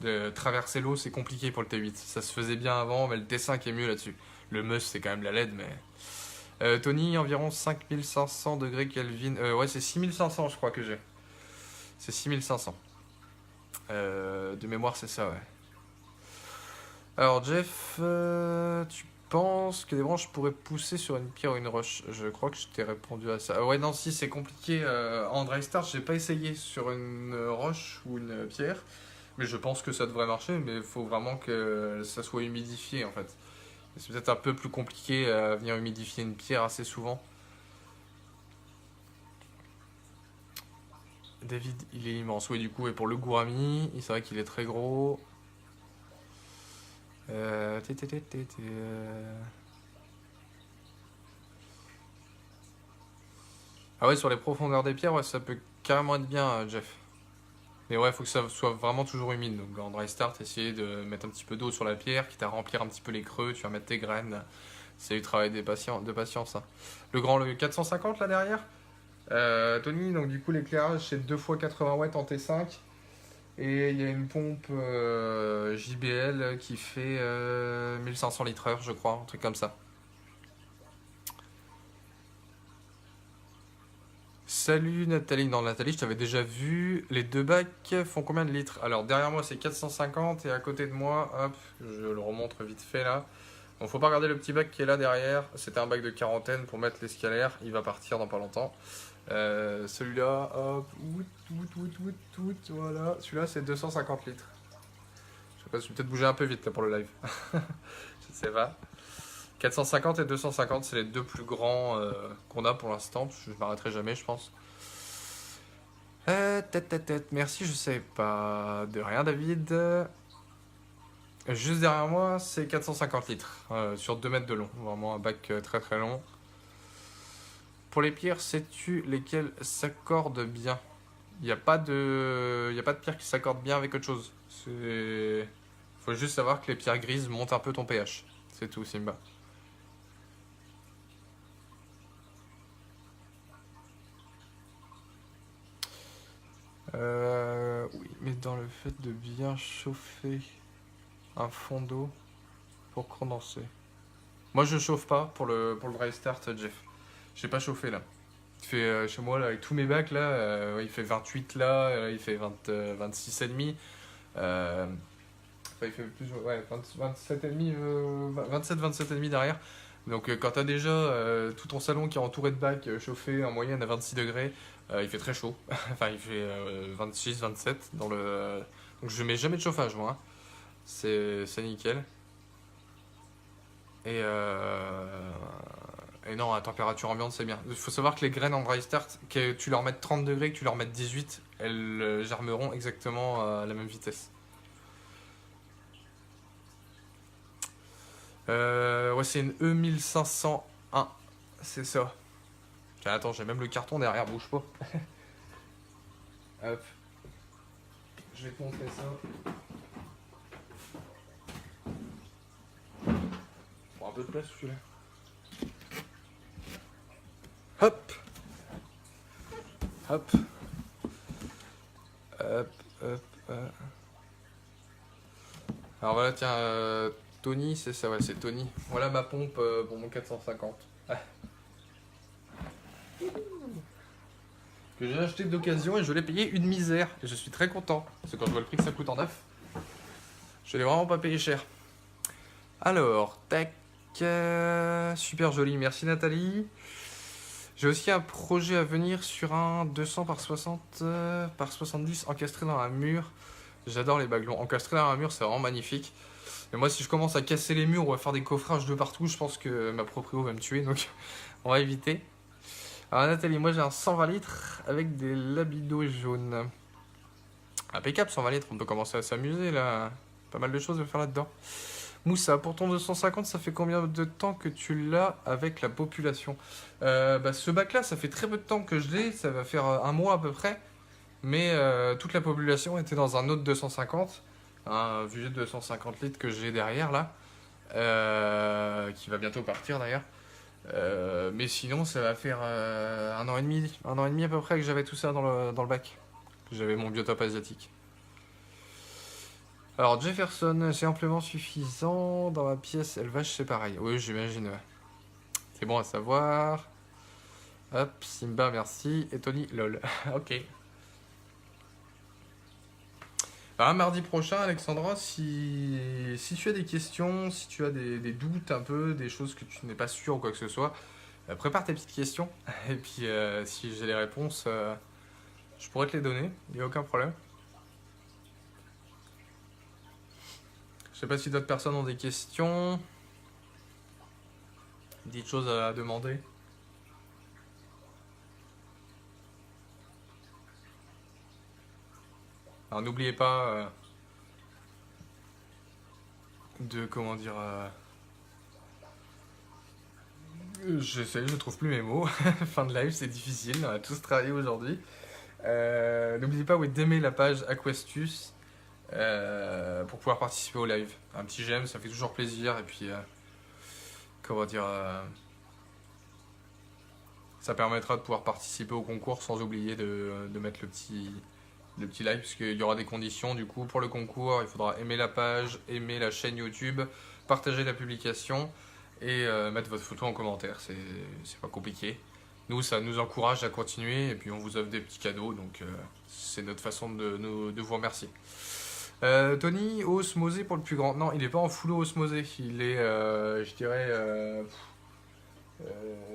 Speaker 1: De traverser l'eau, c'est compliqué pour le T8. Ça se faisait bien avant, mais le T5 est mieux là-dessus. Le must, c'est quand même la LED, mais... Tony, environ 5500 degrés Kelvin. Ouais, c'est 6500, je crois que j'ai. C'est 6500. De mémoire, c'est ça, ouais. Alors, Jeff, tu penses que des branches pourraient pousser sur une pierre ou une roche? Je crois que je t'ai répondu à ça. Ouais, non, si, c'est compliqué. En dry start, j'ai pas essayé sur une roche ou une pierre. Mais je pense que ça devrait marcher, mais il faut vraiment que ça soit humidifié en fait. C'est peut-être un peu plus compliqué à venir humidifier une pierre assez souvent. David, il est immense. Oui, du coup, et pour le gourami, c'est vrai qu'il est très gros. Euh... té, té, té, té, té, Ah ouais, sur les profondeurs des pierres, ouais, ça peut carrément être bien, Jeff. Mais ouais, il faut que ça soit vraiment toujours humide. Donc en dry start, essayer de mettre un petit peu d'eau sur la pierre, quitte à remplir un petit peu les creux, tu vas mettre tes graines. C'est du travail de patience, hein. Le 450 là derrière, Tony, donc du coup l'éclairage c'est 2 fois 80 watts en T5. Et il y a une pompe JBL qui fait 1500 litres heure, je crois, un truc comme ça. Salut Nathalie, non Nathalie, je t'avais déjà vu. Les deux bacs font combien de litres? Alors derrière moi c'est 450 et à côté de moi, hop, je le remontre vite fait là. Bon, faut pas regarder le petit bac qui est là derrière. C'était un bac de quarantaine pour mettre l'escalaire. Il va partir dans pas longtemps. Celui-là, hop, voilà. Celui-là c'est 250 litres. Je sais pas, je vais peut-être bouger un peu vite là pour le live. Je sais pas. 450 et 250, c'est les deux plus grands qu'on a pour l'instant. Je m'arrêterai jamais, je pense. Merci, je sais pas. De rien, David. Juste derrière moi, c'est 450 litres sur 2 mètres de long. Vraiment un bac très très long. Pour les pierres, sais-tu lesquelles s'accordent bien? Il n'y a pas de pierre qui s'accorde bien avec autre chose. Faut juste savoir que les pierres grises montent un peu ton pH. C'est tout, Simba. Oui, mais dans le fait de bien chauffer un fond d'eau pour condenser. Moi, je chauffe pas pour le dry start, Jeff. J'ai pas chauffé là. Il fait chez moi là, avec tous mes bacs là, ouais, il fait 28 là, il fait 20, 26 et demi. Enfin, il fait plus, ouais, 20, 27 et demi, 27, 27 et demi derrière. Donc quand t'as déjà tout ton salon qui est entouré de bacs chauffés en moyenne à 26 degrés, il fait très chaud. Enfin, il fait 26, 27 dans le. Donc je mets jamais de chauffage moi, hein. C'est nickel. Et, et non, à température ambiante, c'est bien. Il faut savoir que les graines en dry start, que tu leur mettes 30 degrés, que tu leur mettes 18, elles germeront exactement à la même vitesse. Ouais, c'est une E1501. C'est ça. Tiens, attends, j'ai même le carton derrière, bouge pas. Hop. Je vais te montrer ça. Bon, un peu de place, celui-là. Hop. Hop. Hop, hop, hop. Alors voilà, tiens, Tony, c'est ça, ouais, c'est Tony. Voilà ma pompe pour mon 450. Ah. Que j'ai acheté d'occasion et je l'ai payé une misère. Et je suis très content. Parce que quand je vois le prix que ça coûte en neuf, je l'ai vraiment pas payé cher. Alors, tac. Super joli, merci Nathalie. J'ai aussi un projet à venir sur un 200 par 60 par 70 encastré dans un mur. J'adore les bagues longs. Encastré dans un mur, c'est vraiment magnifique. Et moi, si je commence à casser les murs ou à faire des coffrages de partout, je pense que ma proprio va me tuer. Donc, on va éviter. Alors, Nathalie, moi j'ai un 120 litres avec des labidos jaunes. Impeccable, 120 litres. On peut commencer à s'amuser là. Pas mal de choses à faire là-dedans. Moussa, pour ton 250, ça fait combien de temps que tu l'as avec la population? Ce bac-là, ça fait très peu de temps que je l'ai, ça va faire un mois à peu près. Mais toute la population était dans un autre 250, un vieux 250 litres que j'ai derrière là, qui va bientôt partir d'ailleurs. Mais sinon, ça va faire un an et demi à peu près que j'avais tout ça dans le bac. J'avais mon biotope asiatique. Alors Jefferson, c'est amplement suffisant. Dans ma pièce élevage, c'est pareil. Oui, j'imagine. Ouais. C'est bon à savoir. Hop, Simba, merci. Et Tony, lol. Ok. Alors, mardi prochain, Alexandra, si tu as des questions, si tu as des doutes un peu, des choses que tu n'es pas sûr ou quoi que ce soit, prépare tes petites questions. Et puis, si j'ai les réponses, je pourrais te les donner. Il n'y a aucun problème. sais pas si d'autres personnes ont des questions, des choses à demander. Alors n'oubliez pas de, comment dire, j'essaie, je trouve plus mes mots. Fin de live, c'est difficile, on a tous travaillé aujourd'hui. N'oubliez pas, oui, d'aimer la page Aquestus pour pouvoir participer au live. Un petit j'aime, ça fait toujours plaisir. Et puis, comment dire, ça permettra de pouvoir participer au concours sans oublier de mettre le petit like, puisqu'il y aura des conditions. Du coup, pour le concours, il faudra aimer la page, aimer la chaîne YouTube, partager la publication et mettre votre photo en commentaire. C'est pas compliqué. Nous, ça nous encourage à continuer et puis on vous offre des petits cadeaux, donc c'est notre façon de vous remercier. Tony, osmosé pour le plus grand. Non, il n'est pas en full osmosé. Il est, je dirais,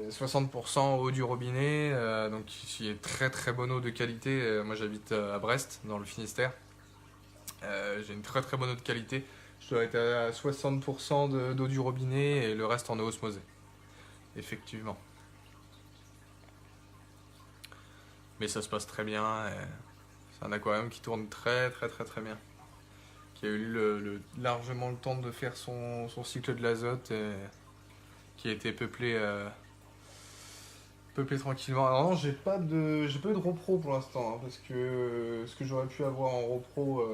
Speaker 1: 60% eau du robinet. Donc, il est très très bonne eau de qualité. Moi, j'habite à Brest, dans le Finistère. J'ai une très très bonne eau de qualité. Je dois être à 60% d'eau du robinet et le reste en eau osmosée. Effectivement. Mais ça se passe très bien. C'est un aquarium qui tourne très très très très bien. Qui a eu largement le temps de faire son cycle de l'azote. Qui a été peuplé tranquillement. Alors non, j'ai pas eu de repro pour l'instant, hein, parce que ce que j'aurais pu avoir en repro,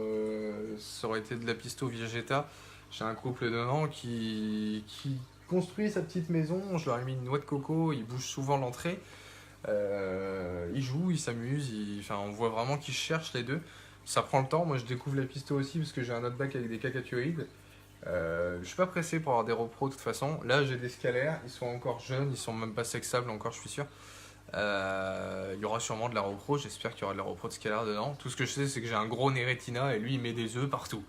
Speaker 1: ça aurait été de la pisto Vegeta. J'ai un couple de Nantes qui construit sa petite maison. Je leur ai mis une noix de coco. Ils bougent souvent l'entrée. Ils jouent, ils s'amusent. Enfin, on voit vraiment qu'ils cherchent les deux. Ça prend le temps. Moi, je découvre la pisto aussi parce que j'ai un autre bac avec des cacatoïdes. Je suis pas pressé pour avoir des repros de toute façon. Là, j'ai des scalaires, ils sont encore jeunes, ils sont même pas sexables encore, je suis sûr. Il y aura sûrement de la repro, j'espère qu'il y aura de la repro de scalaire dedans. Tout ce que je sais, c'est que j'ai un gros Neretina et lui, il met des œufs partout.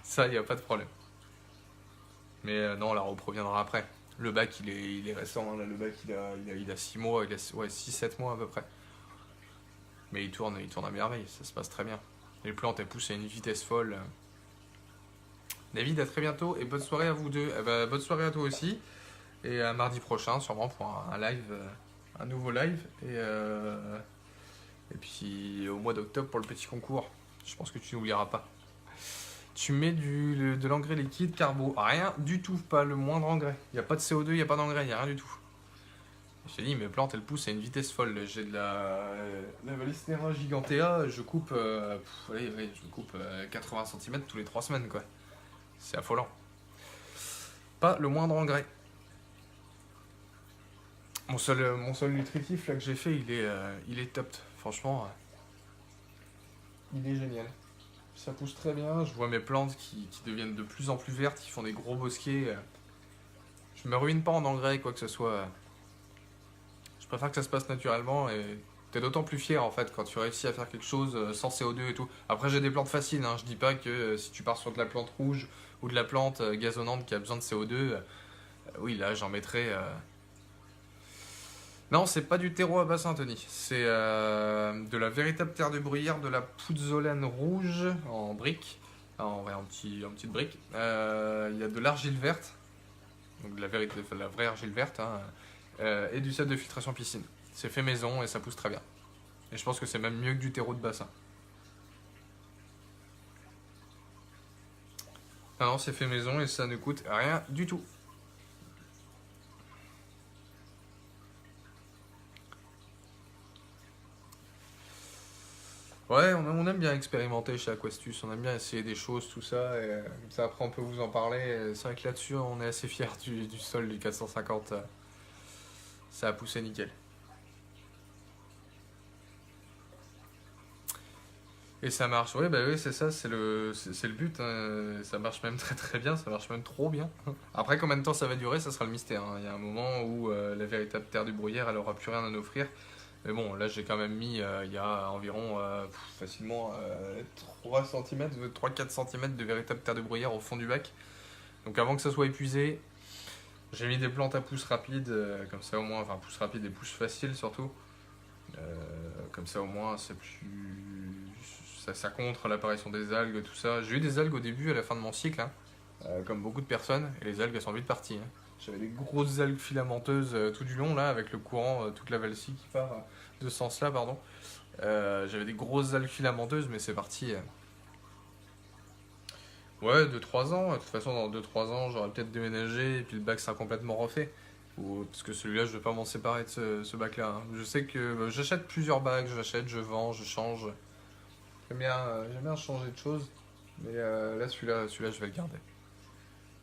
Speaker 1: Ça, il n'y a pas de problème. Mais non, la repro viendra après. Le bac, il est récent, hein. Là, le bac, il a 6 mois, il a 6-7 mois à peu près. Mais il tourne à merveille, ça se passe très bien. Les plantes, elles poussent à une vitesse folle. David, à très bientôt et bonne soirée à vous deux. Bonne soirée à toi aussi. Et à mardi prochain, sûrement pour un live, un nouveau live. Et puis au mois d'octobre pour le petit concours. Je pense que tu n'oublieras pas. Tu mets de l'engrais liquide carbo. Rien du tout, pas le moindre engrais. Il n'y a pas de CO2, il n'y a pas d'engrais, il n'y a rien du tout. Je t'ai dit, mes plantes elles poussent à une vitesse folle. J'ai de la Vallisnera gigantea, je coupe, je coupe 80 cm tous les 3 semaines quoi. C'est affolant. Pas le moindre engrais. Mon sol nutritif là que j'ai fait, il est top. Franchement, il est génial. Ça pousse très bien. Je vois mes plantes qui deviennent de plus en plus vertes, qui font des gros bosquets. Je me ruine pas en engrais, quoi que ce soit. Je préfère que ça se passe naturellement et t'es d'autant plus fier en fait quand tu réussis à faire quelque chose sans CO2 et tout. Après, j'ai des plantes faciles, hein. Je dis pas que si tu pars sur de la plante rouge ou de la plante gazonnante qui a besoin de CO2, oui, là j'en mettrais. Non, c'est pas du terreau à bassin, Tony. C'est de la véritable terre de bruyère, de la pouzzolane rouge en brique, en petite brique. Il y a de l'argile verte, donc de la vraie argile verte, hein, et du sel de filtration piscine. C'est fait maison et ça pousse très bien. Et je pense que c'est même mieux que du terreau de bassin. Non, c'est fait maison et ça ne coûte rien du tout. Ouais, on aime bien expérimenter chez Aquestus, on aime bien essayer des choses, tout ça, et comme ça après on peut vous en parler. C'est vrai que là-dessus on est assez fiers du sol du 450, ça a poussé nickel. Et ça marche, ouais, bah oui, c'est ça, c'est le but, hein. Ça marche même très très bien, ça marche même trop bien. Après, combien de temps ça va durer, ça sera le mystère, hein. Il y a un moment où la véritable terre du bruyère, elle aura plus rien à nous offrir. Mais bon, là j'ai quand même mis, il y a environ facilement 3 cm, 3-4 cm de véritable terre de bruyère au fond du bac. Donc avant que ça soit épuisé, j'ai mis des plantes à pousse rapide, comme ça au moins, enfin pousse rapide et pousse facile surtout. Comme ça au moins ça contre l'apparition des algues, tout ça. J'ai eu des algues au début, à la fin de mon cycle, hein, comme beaucoup de personnes, et les algues elles sont vite parties. Hein. J'avais des grosses algues filamenteuses tout du long, là, avec le courant, toute la Valsie qui part de ce sens-là, pardon. J'avais des grosses algues filamenteuses, mais c'est parti. Ouais, 2-3 ans. De toute façon, dans 2-3 ans, j'aurais peut-être déménagé, et puis le bac sera complètement refait. Parce que celui-là, je vais pas m'en séparer de ce bac-là. Hein. Je sais que j'achète plusieurs bacs, je vends, je change. J'aime bien changer de choses. Mais là, celui-là, je vais le garder.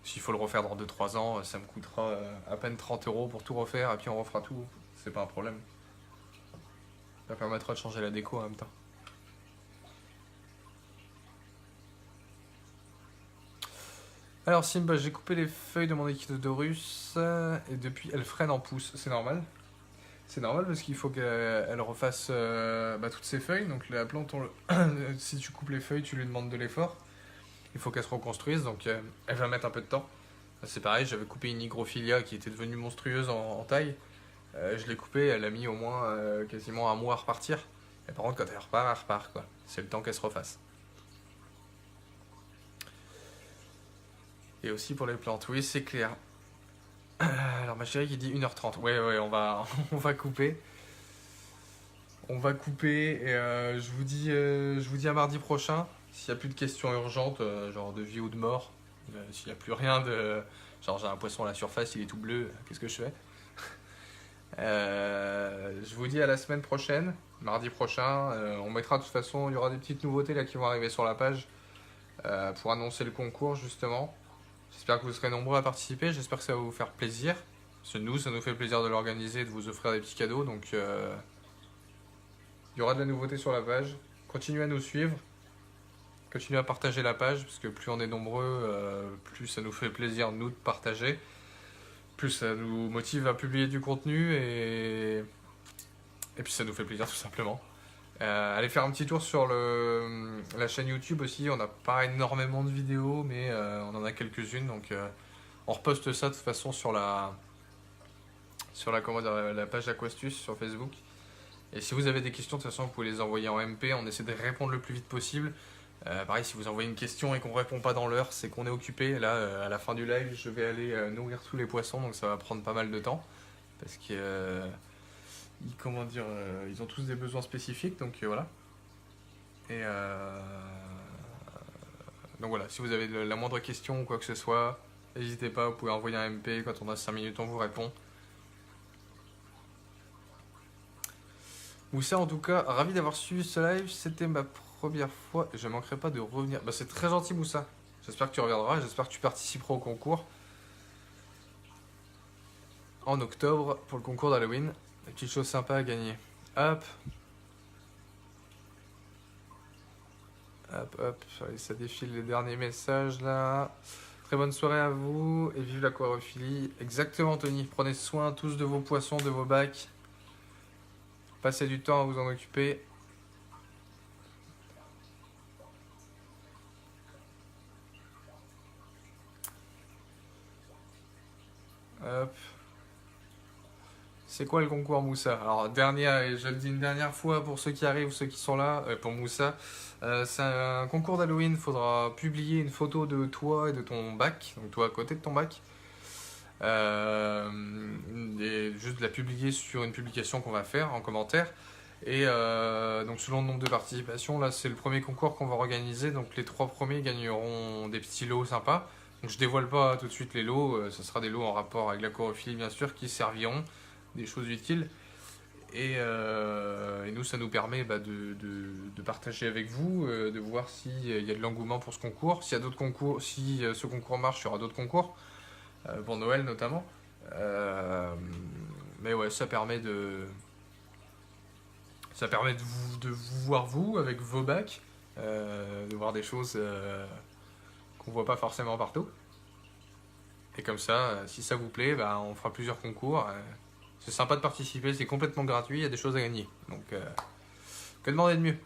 Speaker 1: S'il faut le refaire dans 2-3 ans, ça me coûtera à peine 30 € pour tout refaire, et puis on refera tout. C'est pas un problème. Ça permettra de changer la déco en même temps. Alors Simba, j'ai coupé les feuilles de mon Echinodoros et depuis elles freinent en pouce. C'est normal. C'est normal parce qu'il faut qu'elle refasse toutes ses feuilles. Donc la plante, si tu coupes les feuilles, tu lui demandes de l'effort. Il faut qu'elle se reconstruise, donc elle va mettre un peu de temps. C'est pareil, j'avais coupé une Hygrophilia qui était devenue monstrueuse en taille. Je l'ai coupée, elle a mis au moins quasiment un mois à repartir. Et par contre, quand elle repart quoi. C'est le temps qu'elle se refasse. Et aussi pour les plantes, oui, c'est clair. Alors ma chérie qui dit 1h30. Ouais, on va, on va couper. On va couper et je vous dis à mardi prochain. S'il n'y a plus de questions urgentes, genre de vie ou de mort, s'il n'y a plus rien de... Genre j'ai un poisson à la surface, il est tout bleu, qu'est-ce que je fais? Je vous dis à la semaine prochaine, mardi prochain. On mettra de toute façon, il y aura des petites nouveautés là qui vont arriver sur la page pour annoncer le concours justement. J'espère que vous serez nombreux à participer, j'espère que ça va vous faire plaisir. Parce que nous, ça nous fait plaisir de l'organiser et de vous offrir des petits cadeaux. Donc il y aura de la nouveauté sur la page. Continuez à nous suivre. Continuez à partager la page, parce que plus on est nombreux, plus ça nous fait plaisir, nous, de partager. Plus ça nous motive à publier du contenu et puis ça nous fait plaisir tout simplement. Allez faire un petit tour sur la chaîne YouTube aussi, on n'a pas énormément de vidéos mais on en a quelques-unes, donc on reposte ça de toute façon sur la page Aquastus sur Facebook. Et si vous avez des questions, de toute façon vous pouvez les envoyer en MP, on essaie de répondre le plus vite possible. Pareil, si vous envoyez une question et qu'on ne répond pas dans l'heure, c'est qu'on est occupé. Là, à la fin du live, je vais aller nourrir tous les poissons, donc ça va prendre pas mal de temps. Parce que, ils ont tous des besoins spécifiques, donc voilà. Et donc voilà, si vous avez la moindre question ou quoi que ce soit, n'hésitez pas, vous pouvez envoyer un MP, quand on a 5 minutes, on vous répond. Moussa, en tout cas, ravi d'avoir suivi ce live, c'était ma première fois, je ne manquerai pas de revenir. Bah, c'est très gentil Moussa, j'espère que tu reviendras, j'espère que tu participeras au concours en octobre pour le concours d'Halloween. Des petites choses sympas à gagner. Hop. Hop, allez, ça défile les derniers messages là. Très bonne soirée à vous et vive l'aquarophilie. Exactement Tony, prenez soin tous de vos poissons, de vos bacs. Passez du temps à vous en occuper. Hop. C'est quoi le concours Moussa? Alors, je le dis une dernière fois pour ceux qui arrivent, ceux qui sont là, pour Moussa. C'est un concours d'Halloween. Il faudra publier une photo de toi et de ton bac, donc toi à côté de ton bac. Et juste la publier sur une publication qu'on va faire en commentaire. Et donc selon le nombre de participations, là c'est le premier concours qu'on va organiser, donc les 3 premiers gagneront des petits lots sympas. Donc je dévoile pas tout de suite les lots, ce sera des lots en rapport avec l'aquarophilie bien sûr qui serviront, des choses utiles. Et nous ça nous permet de partager avec vous, de voir s'il y a de l'engouement pour ce concours. S'il y a d'autres concours, si ce concours marche, il y aura d'autres concours, pour Noël notamment. Mais ouais, ça permet de vous voir vous avec vos bacs, de voir des choses qu'on voit pas forcément partout. Et comme ça, si ça vous plaît, on fera plusieurs concours. C'est sympa de participer, c'est complètement gratuit, il y a des choses à gagner. Donc, que demander de mieux?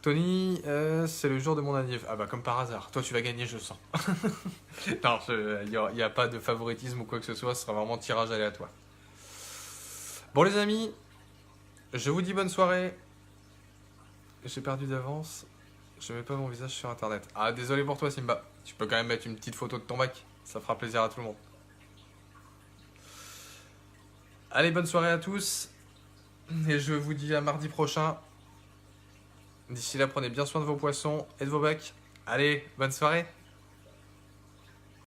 Speaker 1: Tony, c'est le jour de mon anniversaire. Ah bah comme par hasard, toi tu vas gagner, je sens. Non, il n'y a pas de favoritisme ou quoi que ce soit, ce sera vraiment tirage aléatoire. Bon les amis, je vous dis bonne soirée. j'ai perdu d'avance. Je mets pas mon visage sur internet. Ah, désolé pour toi, Simba. Tu peux quand même mettre une petite photo de ton bac. Ça fera plaisir à tout le monde. Allez, bonne soirée à tous. Et je vous dis à mardi prochain. D'ici là, prenez bien soin de vos poissons et de vos bacs. Allez, bonne soirée.